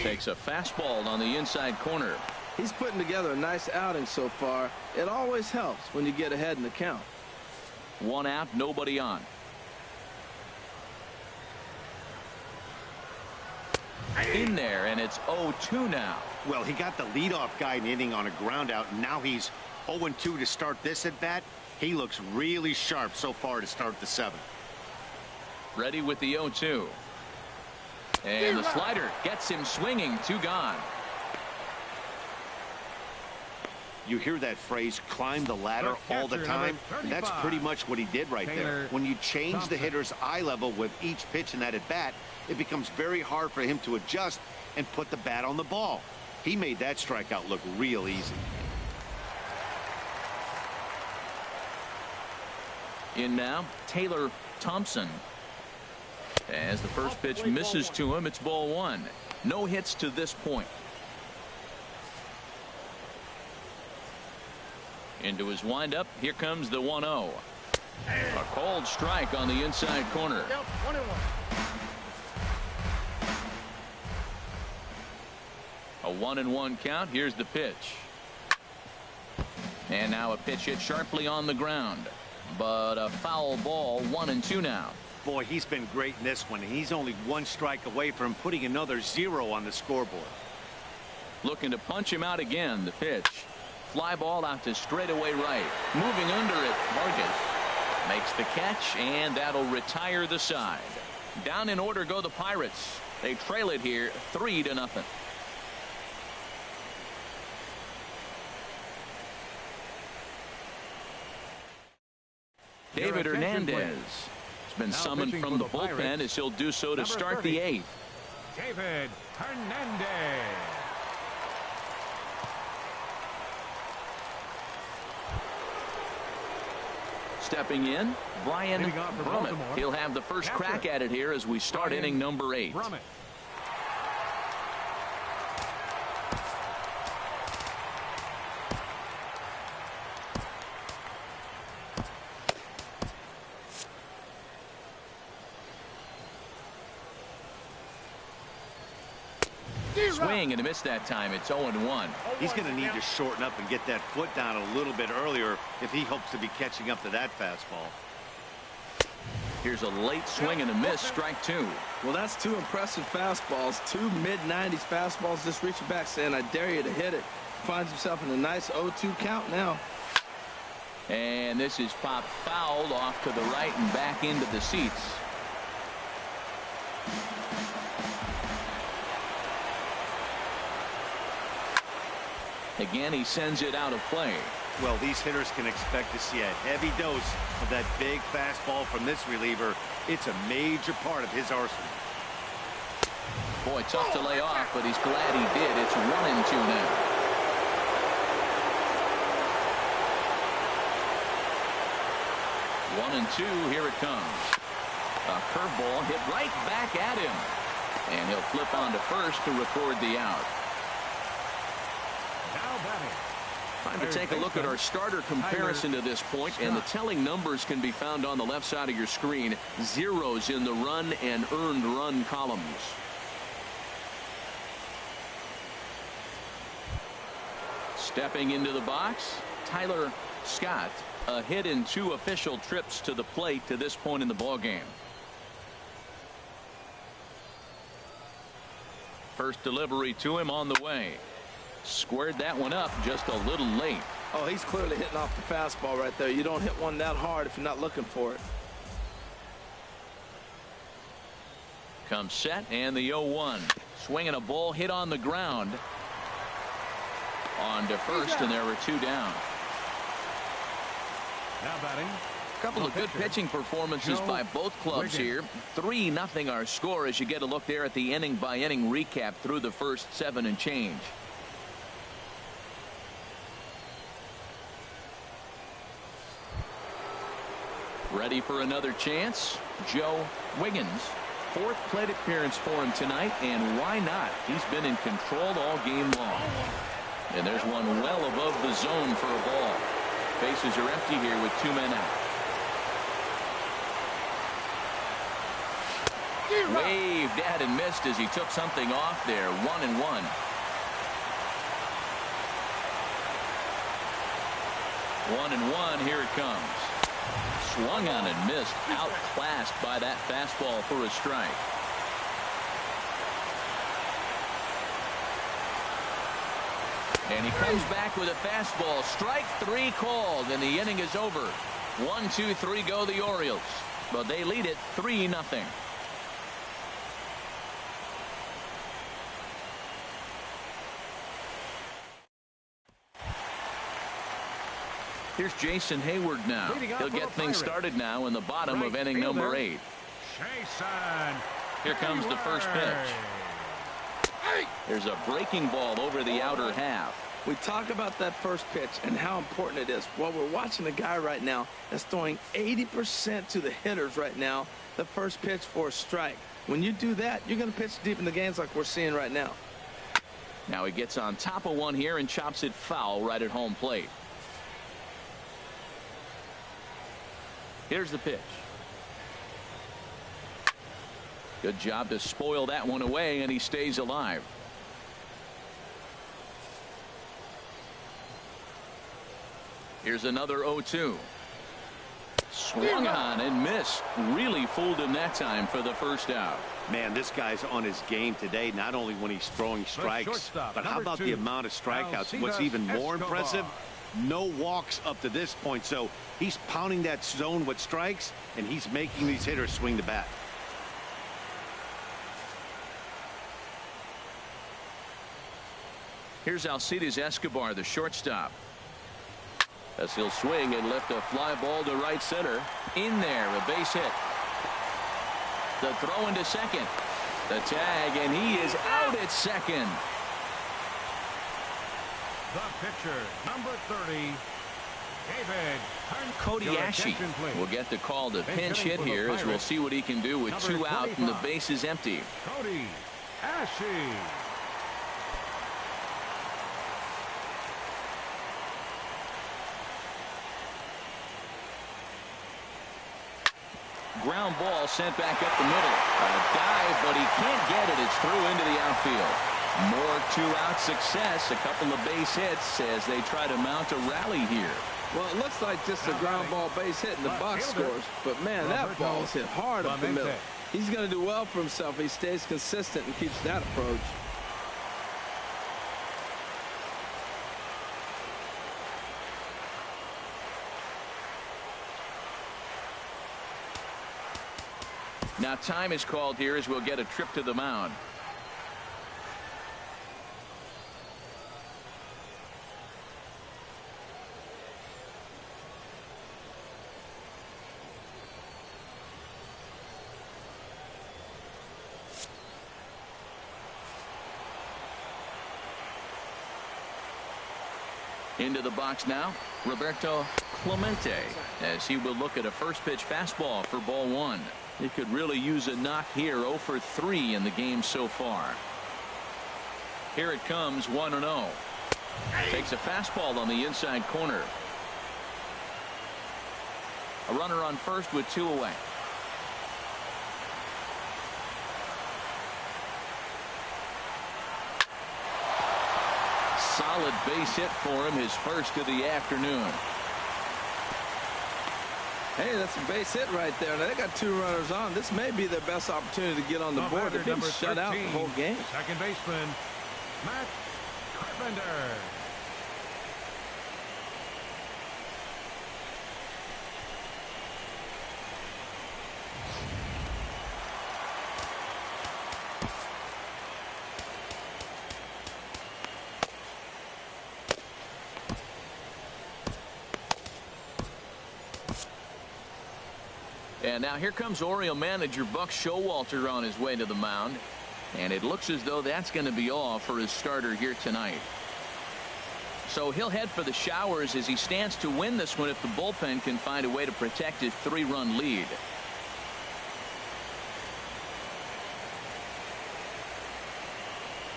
Takes a fastball on the inside corner. He's putting together a nice outing so far. It always helps when you get ahead in the count. 1 out, nobody on. In there, and it's 0-2 now. Well, he got the leadoff guy in the inning on a ground out, and now he's 0-2 to start this at bat. He looks really sharp so far to start the 7th. Ready with the 0-2. And the slider gets him swinging. 2 gone. You hear that phrase, climb the ladder, all the time? That's pretty much what he did right there. When you change the hitter's eye level with each pitch in that at bat, it becomes very hard for him to adjust and put the bat on the ball. He made that strikeout look real easy. In now, Taylor Thompson. As the first pitch misses to him, it's ball 1. No hits to this point. Into his windup. Here comes the 1-0. A cold strike on the inside corner. A 1-1 count. Here's the pitch. And now a pitch hit sharply on the ground. But a foul ball. 1-2 now. Boy, he's been great in this one. He's only 1 strike away from putting another 0 on the scoreboard. Looking to punch him out again. The pitch. Fly ball out to straightaway right. Moving under it, Vargas makes the catch, and that'll retire the side. Down in order go the Pirates. They trail it here 3-0. David Hernandez has been summoned from the bullpen as he'll do so to start the 8th. David Hernandez. Stepping in, Brian Brummett. He'll have the first crack at it here as we start inning number 8. Swing and a miss that time. It's 0-1. He's going to need to shorten up and get that foot down a little bit earlier if he hopes to be catching up to that fastball. Here's a late swing and a miss. Strike 2. Well, that's 2 impressive fastballs. 2 mid-90s fastballs just reaching back saying, I dare you to hit it. Finds himself in a nice 0-2 count now. And this is popped fouled off to the right and back into the seats. Again, he sends it out of play. Well, these hitters can expect to see a heavy dose of that big fastball from this reliever. It's a major part of his arsenal. Boy, tough to lay off, but he's glad he did. It's 1-2 now. One and two, here it comes. A curveball hit right back at him. And he'll flip on to first to record the out. Now batting, Time to take a look at our starter comparison to this point, and the telling numbers can be found on the left side of your screen. Zeros in the run and earned run columns. Stepping into the box, Tyler Scott, a hit in 2 official trips to the plate to this point in the ball game. First delivery to him on the way. Squared that one up just a little late. Oh, he's clearly hitting off the fastball right there. You don't hit one that hard if you're not looking for it. Comes set, and the 0-1. Swinging a ball hit on the ground. On to first, and there were 2 down. Now batting. A couple of good pitching performances by both clubs here. 3-0 our score as you get a look there at the inning-by-inning recap through the first 7 and change. Ready for another chance? Joe Wiggins. 4th plate appearance for him tonight, and why not? He's been in control all game long. And there's one well above the zone for a ball. Bases are empty here with 2 men out. Waved at and missed as he took something off there. 1-1. One and one. Here it comes. Swung on and missed. Outclassed by that fastball for a strike. And he comes back with a fastball. Strike 3 called, and the inning is over. 1, 2, 3 go the Orioles. But they lead it 3-0. Here's Jason Hayward now. He'll get things started now in the bottom of inning number 8. Here comes the first pitch. There's a breaking ball over the outer half. We talk about that first pitch and how important it is. Well, we're watching a guy right now that's throwing 80% to the hitters right now. The first pitch for a strike. When you do that, you're going to pitch deep in the games like we're seeing right now. Now he gets on top of one here and chops it foul right at home plate. Here's the pitch. Good job to spoil that one away, and he stays alive. Here's another 0-2. Swung on and missed. Really fooled him that time for the first out. Man, this guy's on his game today, not only when he's throwing strikes, but how about the amount of strikeouts? What's even more impressive, no walks up to this point. So he's pounding that zone with strikes, and he's making these hitters swing the bat. Here's Alcides Escobar, the shortstop. As he'll swing and lift a fly ball to right center. In there, a base hit. The throw into second. The tag, and he is out at second. The pitcher, number 30, David. Cody Ashe will get the call to pinch hit here as we'll see what he can do with 2 out and the base is empty. Cody Ashe. Ground ball sent back up the middle. A dive, but he can't get it. It's through into the outfield. More 2-out success. A couple of base hits as they try to mount a rally here. Well, it looks like just a ground ball base hit in the box scores. But, man, that ball is hit hard up the middle. He's going to do well for himself if he stays consistent and keeps that approach. Now time is called here as we'll get a trip to the mound. Into the box now, Roberto Clemente, as he will look at a first pitch fastball for ball 1. He could really use a knock here. 0 for 3 in the game so far. Here it comes, 1-0. Takes a fastball on the inside corner. A runner on first with 2 away. Solid base hit for him, his first of the afternoon. Hey, that's a base hit right there. Now, they got 2 runners on. This may be their best opportunity to get on the board. They've been shut out the whole game. Second baseman, Matt Carpenter. And now here comes Oriole manager Buck Showalter on his way to the mound. And it looks as though that's going to be all for his starter here tonight. So he'll head for the showers as he stands to win this one if the bullpen can find a way to protect his 3-run lead.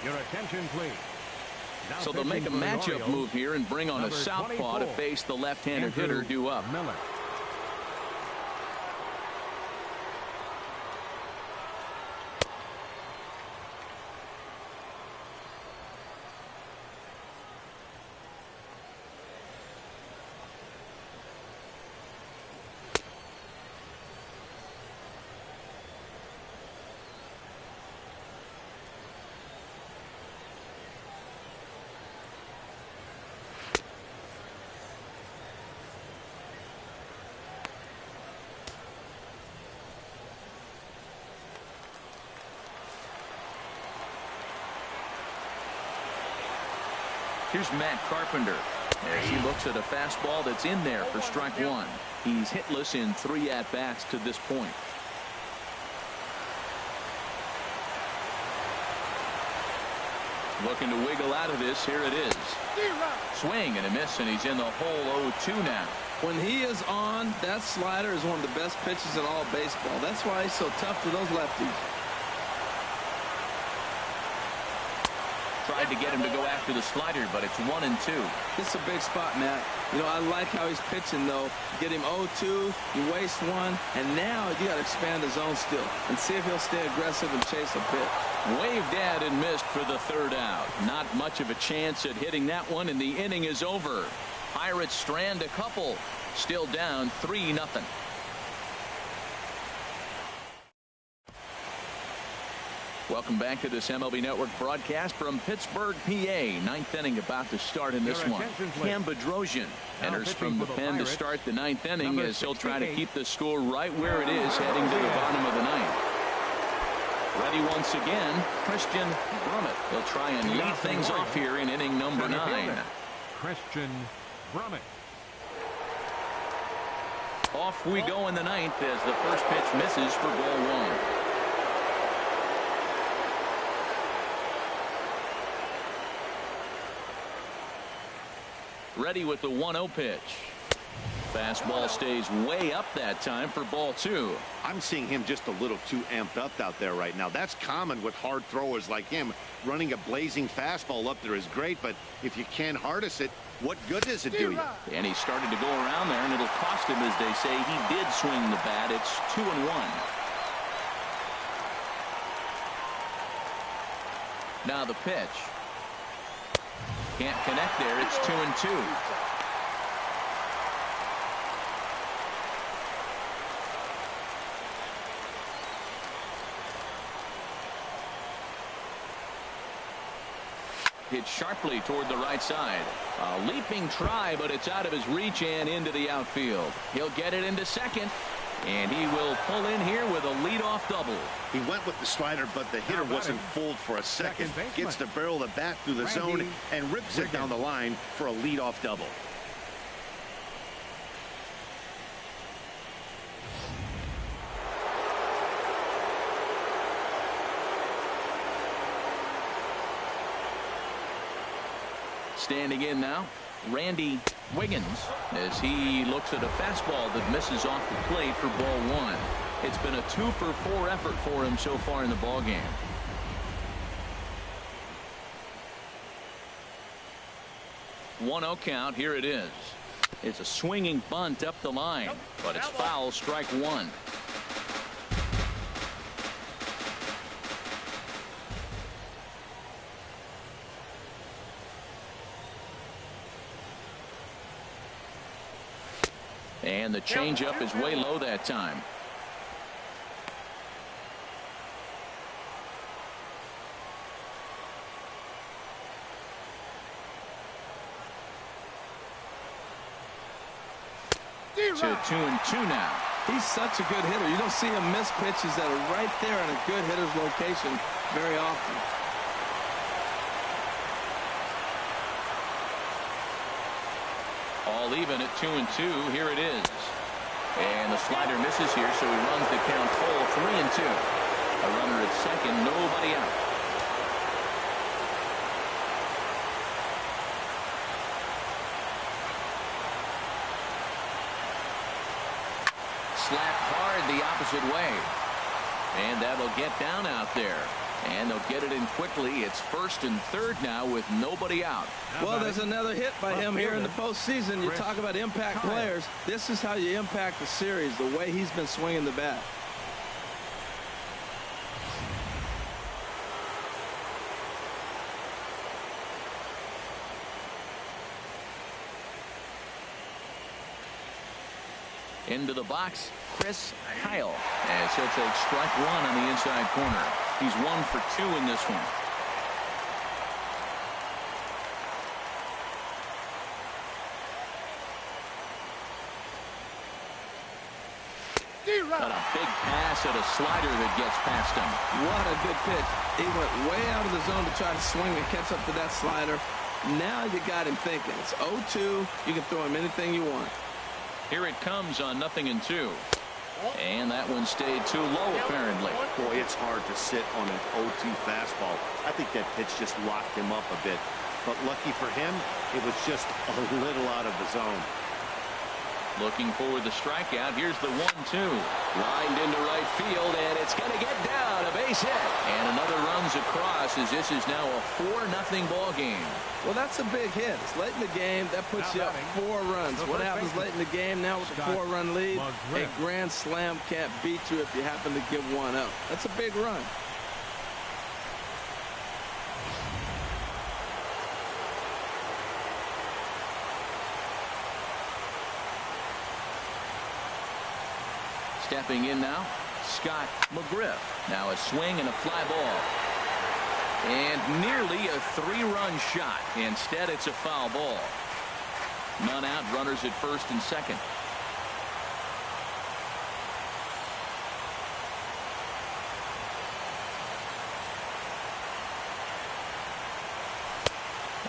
Your attention, please. Now So they'll make a matchup move here and bring on a southpaw to face the left-handed hitter due up. Miller. Here's Matt Carpenter as he looks at a fastball that's in there for strike 1. He's hitless in 3 at-bats to this point. Looking to wiggle out of this. Here it is. Swing and a miss, and he's in the hole 0-2 now. When he is on, that slider is one of the best pitches in all baseball. That's why he's so tough to those lefties. Tried to get him to go after the slider, but it's 1-2. This is a big spot, Matt. You know, I like how he's pitching, though. Get him 0-2, you waste 1, and now you got to expand the zone still and see if he'll stay aggressive and chase a pitch. Waved at and missed for the 3rd out. Not much of a chance at hitting that one, and the inning is over. Pirates strand a couple. Still down 3-0. Welcome back to this MLB Network broadcast from Pittsburgh, PA. 9th inning about to start in this one. Cam Bedrosian enters from the pen to start the 9th inning as he'll try to keep the score right where it is heading to the bottom of the 9th. Ready once again, Christian Brummett. He'll try and lead things off here in inning number 9. Christian Brummett. Off we go in the 9th as the first pitch misses for ball 1. Ready with the 1-0 pitch. Fastball stays way up that time for ball 2. I'm seeing him just a little too amped up out there right now. That's common with hard throwers like him. Running a blazing fastball up there is great, but if you can't harness it, what good does it do you? And he started to go around there, and it'll cost him, as they say. He did swing the bat. It's 2-1. Now the pitch. Can't connect there. It's 2-2. Hit sharply toward the right side. A leaping try, but it's out of his reach and into the outfield. He'll get it into second, and he will pull in here with a leadoff double. He went with the slider, but the hitter wasn't fooled for a second. Gets the barrel of the bat through the zone and rips it down the line for a leadoff double. Standing in now, Randy Wiggins, as he looks at a fastball that misses off the plate for ball 1. It's been a 2-for-4 effort for him so far in the ballgame. 1-0 count. Here it is. It's a swinging bunt up the line, but it's foul. Strike one. And the changeup is way low that time. To 2-2 now. He's such a good hitter. You don't see him miss pitches that are right there in a good hitter's location very often. All even at 2-2. Here it is. And the slider misses here, so he runs the count full. 3-2. A runner at second, nobody out. Slapped hard the opposite way. And that'll get down out there. And they'll get it in quickly. It's first and third now with nobody out. Well, there's another hit by him here in the postseason. You talk about impact players. This is how you impact the series, the way he's been swinging the bat. Into the box, Chris Kyle. As he'll take strike one on the inside corner. He's 1 for 2 in this one. Got a big pass at a slider that gets past him. What a good pitch. He went way out of the zone to try to swing and catch up to that slider. Now you got him thinking. It's 0-2. You can throw him anything you want. Here it comes on 0-2. And that one stayed too low, apparently. Boy, it's hard to sit on an 0-2 fastball. I think that pitch just locked him up a bit. But lucky for him, it was just a little out of the zone. Looking for the strikeout. Here's the 1-2. Lined into right field, and it's going to get down. A base hit. And another runs across as this is now a 4-0 ball game. Well, that's a big hit. It's late in the game. That puts you up 4 runs. What happens late in the game now with the 4-run lead? A grand slam can't beat you if you happen to give one up. That's a big run. Stepping in now, Scott McGriff. Now a swing and a fly ball. And nearly a 3-run shot. Instead, it's a foul ball. None out, runners at first and second.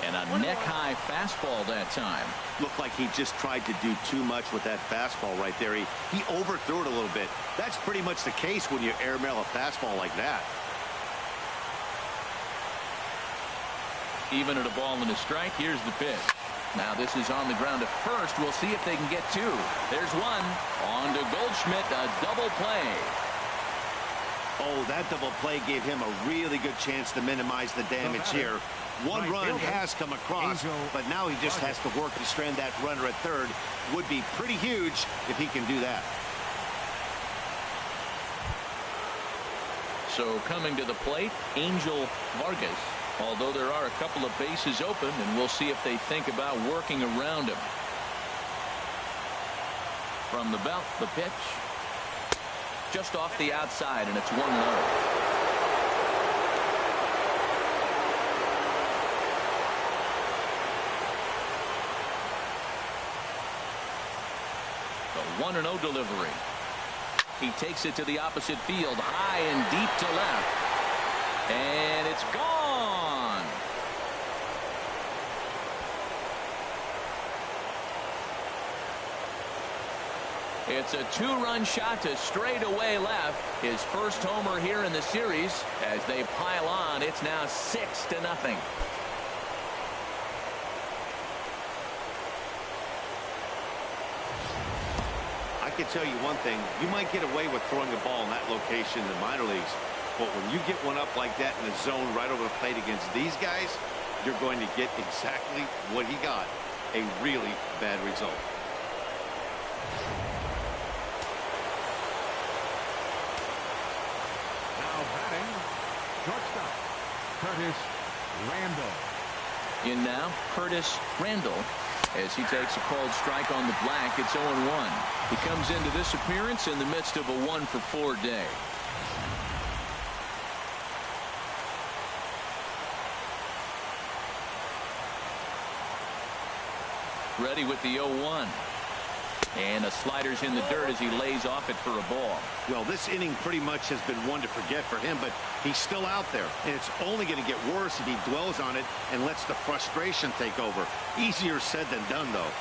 And a neck-high fastball that time. Looked like he just tried to do too much with that fastball right there. He overthrew it a little bit. That's pretty much the case when you airmail a fastball like that. Even at a ball and a strike, here's the pitch. Now this is on the ground at first. We'll see if they can get 2. There's one. On to Goldschmidt, a double play. Oh, that double play gave him a really good chance to minimize the damage here. One run has come across, but now he just has to work to strand that runner at third. Would be pretty huge if he can do that. So coming to the plate, Angel Vargas. Although there are a couple of bases open, and we'll see if they think about working around him. From the belt, the pitch. Just off the outside, and it's 1-0. The 1-0 delivery. He takes it to the opposite field, high and deep to left. And it's gone. It's a 2-run shot to straightaway left. His first homer here in the series. As they pile on, it's now 6-0. I can tell you one thing. You might get away with throwing a ball in that location in the minor leagues. But when you get one up like that in the zone right over the plate against these guys, you're going to get exactly what he got, a really bad result. Now batting, shortstop, Curtis Randall. In now, Curtis Randall, as he takes a called strike on the black. It's 0-1. He comes into this appearance in the midst of a 1-for-4 day. Ready with the 0-1. And the slider's in the dirt as he lays off it for a ball. Well, this inning pretty much has been one to forget for him, but he's still out there, and it's only going to get worse if he dwells on it and lets the frustration take over. Easier said than done, though.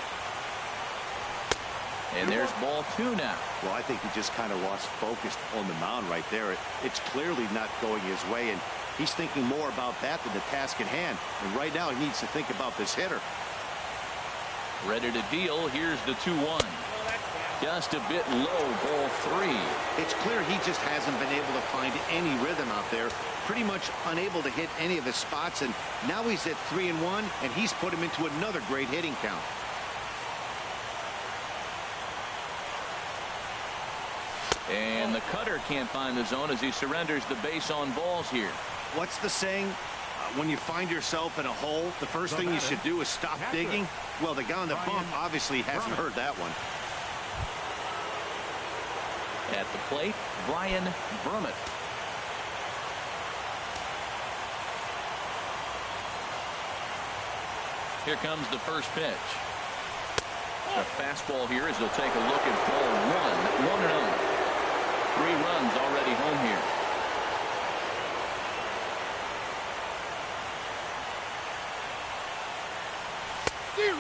And there's ball 2 now. Well, I think he just kind of lost focus on the mound right there. It's clearly not going his way, and he's thinking more about that than the task at hand. And right now, he needs to think about this hitter. Ready to deal. Here's the 2-1. Just a bit low, ball 3. It's clear he just hasn't been able to find any rhythm out there. Pretty much unable to hit any of his spots, and now he's at 3-1, and he's put him into another great hitting count. And the cutter can't find the zone as he surrenders the base on balls here. What's the saying? When you find yourself in a hole, the first thing you should do is stop digging. Well, the guy on the bump obviously hasn't heard that one. At the plate, Brian Brummett. Here comes the first pitch. A fastball here as they'll take a look at ball 1. 1-0. 3 runs already home here.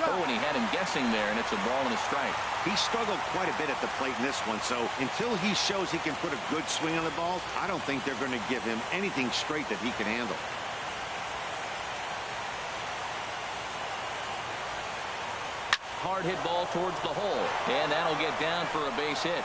Oh, and he had him guessing there, and it's a ball and a strike. He struggled quite a bit at the plate in this one, so until he shows he can put a good swing on the ball, I don't think they're going to give him anything straight that he can handle. Hard hit ball towards the hole, and that'll get down for a base hit.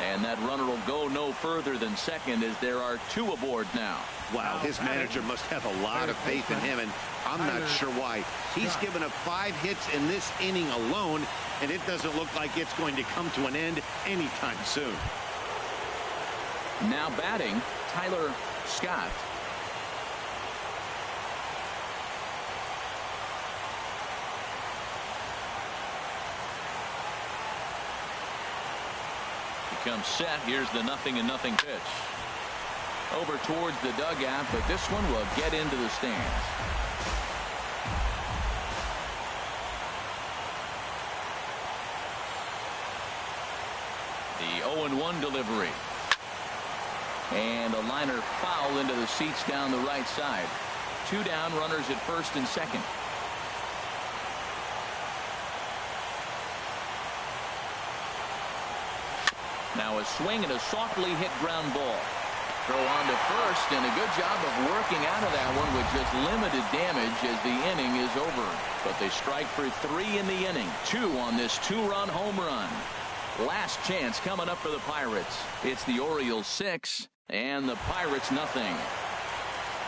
And that runner will go no further than second as there are 2 aboard now. Wow, his manager must have a lot of faith in him, and I'm not sure why. He's given up 5 hits in this inning alone, and it doesn't look like it's going to come to an end anytime soon. Now batting, Tyler Scott. Comes set. Here's the 0-0 pitch. Over towards the dugout, but this one will get into the stands. The 0-1 delivery. And a liner foul into the seats down the right side. 2 down, runners at first and second. Now a swing and a softly hit ground ball. Throw on to first, and a good job of working out of that one with just limited damage as the inning is over. But they strike for 3 in the inning. 2 on this 2-run home run. Last chance coming up for the Pirates. It's the Orioles 6 and the Pirates nothing.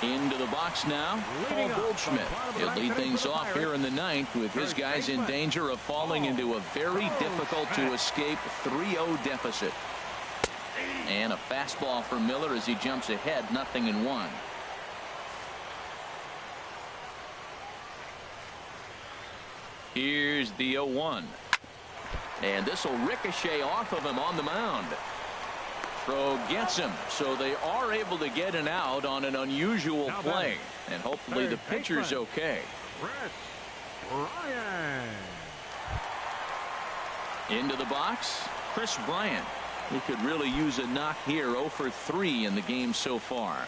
Into the box now, Paul Goldschmidt. He'll lead things off here in the 9th with his guys in danger of falling into a very difficult to escape 3-0 deficit. And a fastball for Miller as he jumps ahead, 0-1. Here's the 0-1. And this will ricochet off of him on the mound. Throw gets him, so they are able to get an out on an unusual play, and hopefully the pitcher's okay. Into the box, Chris Bryant. He could really use a knock here. 0 for 3 in the game so far.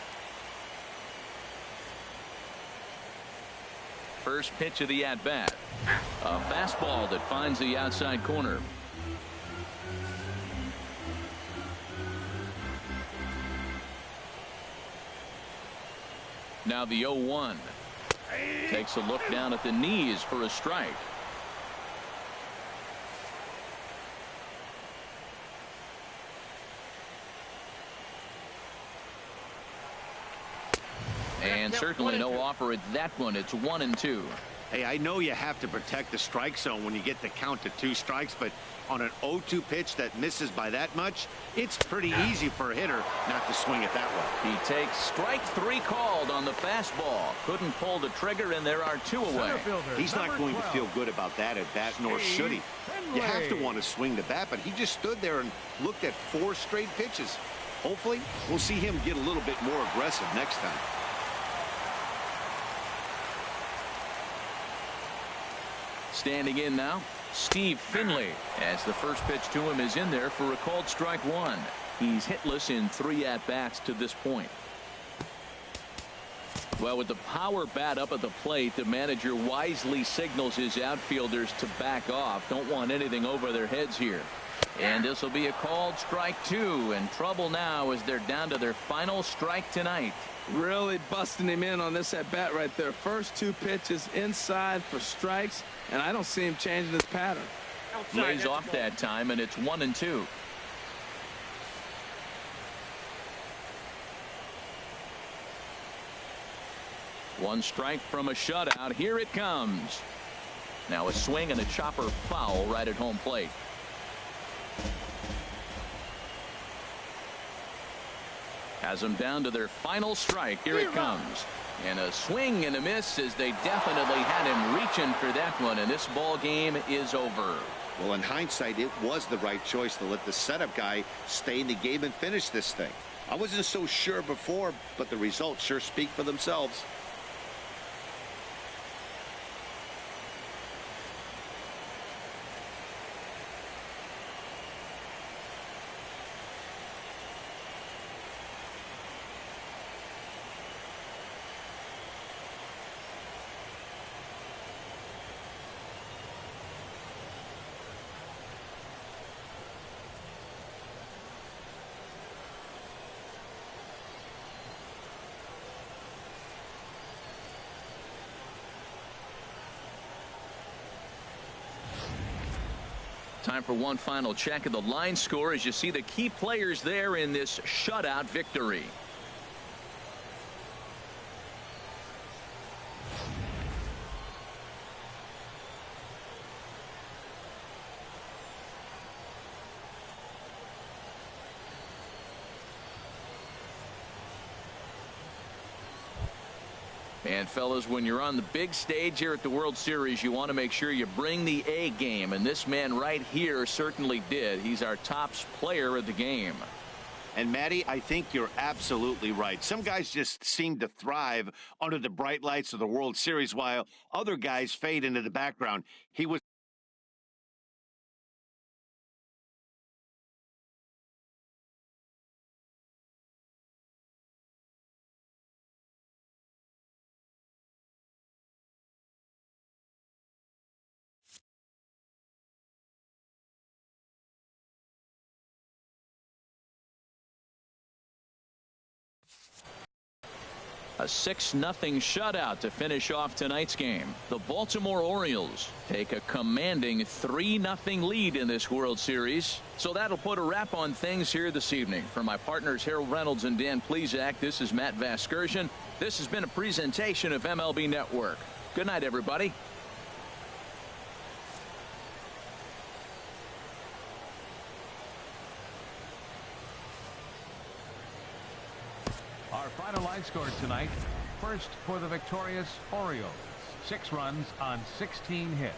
First pitch of the at-bat. A fastball that finds the outside corner. Now the 0-1. Takes a look down at the knees for a strike. And certainly no offer at that one. It's 1-2. Hey, I know you have to protect the strike zone when you get the count to 2 strikes, but on an 0-2 pitch that misses by that much, it's pretty easy for a hitter not to swing it that way. He takes strike 3 called on the fastball. Couldn't pull the trigger, and there are 2 away. He's not going to feel good about that at bat, nor should he. You have to want to swing the bat, but he just stood there and looked at 4 straight pitches. Hopefully, we'll see him get a little bit more aggressive next time. Standing in now, Steve Finley, as the first pitch to him is in there for a called strike 1. He's hitless in 3 at-bats to this point. Well, with the power bat up at the plate, the manager wisely signals his outfielders to back off. Don't want anything over their heads here. And this will be a called strike 2, and trouble now as they're down to their final strike tonight. Really busting him in on this at bat right there. First 2 pitches inside for strikes, and I don't see him changing his pattern. Lays off that time, and it's 1-2. One strike from a shutout. Here it comes. Now a swing and a chopper foul right at home plate. Has them down to their final strike. Here it comes. And a swing and a miss, as they definitely had him reaching for that one, and this ball game is over. Well, in hindsight, it was the right choice to let the setup guy stay in the game and finish this thing. I wasn't so sure before, but the results sure speak for themselves. Time for one final check of the line score as you see the key players there in this shutout victory. And fellas, when you're on the big stage here at the World Series, you want to make sure you bring the A game, and this man right here certainly did. He's our top player of the game. And Matty, I think you're absolutely right. Some guys just seem to thrive under the bright lights of the World Series, while other guys fade into the background. He was A 6-0 shutout to finish off tonight's game. The Baltimore Orioles take a commanding 3-0 lead in this World Series. So that'll put a wrap on things here this evening. For my partners Harold Reynolds and Dan Plesac, this is Matt Vasgersian. This has been a presentation of MLB Network. Good night, everybody. Our final line score tonight. First for the victorious Orioles. 6 runs on 16 hits.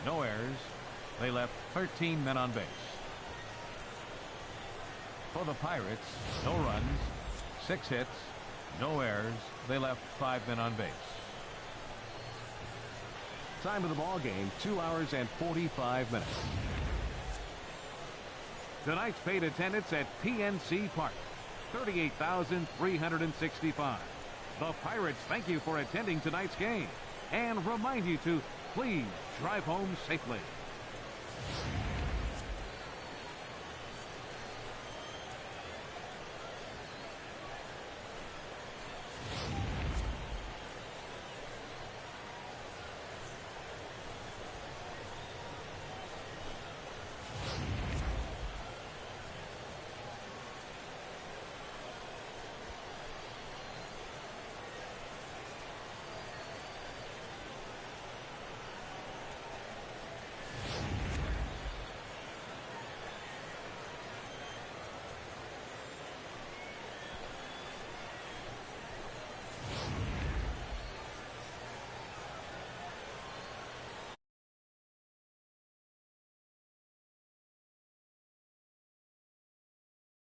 No errors. They left 13 men on base. For the Pirates, no runs, 6 hits, no errors. They left 5 men on base. Time of the ball game, 2 hours and 45 minutes. Tonight's paid attendance at PNC Park, 38,365. The Pirates thank you for attending tonight's game and remind you to please drive home safely.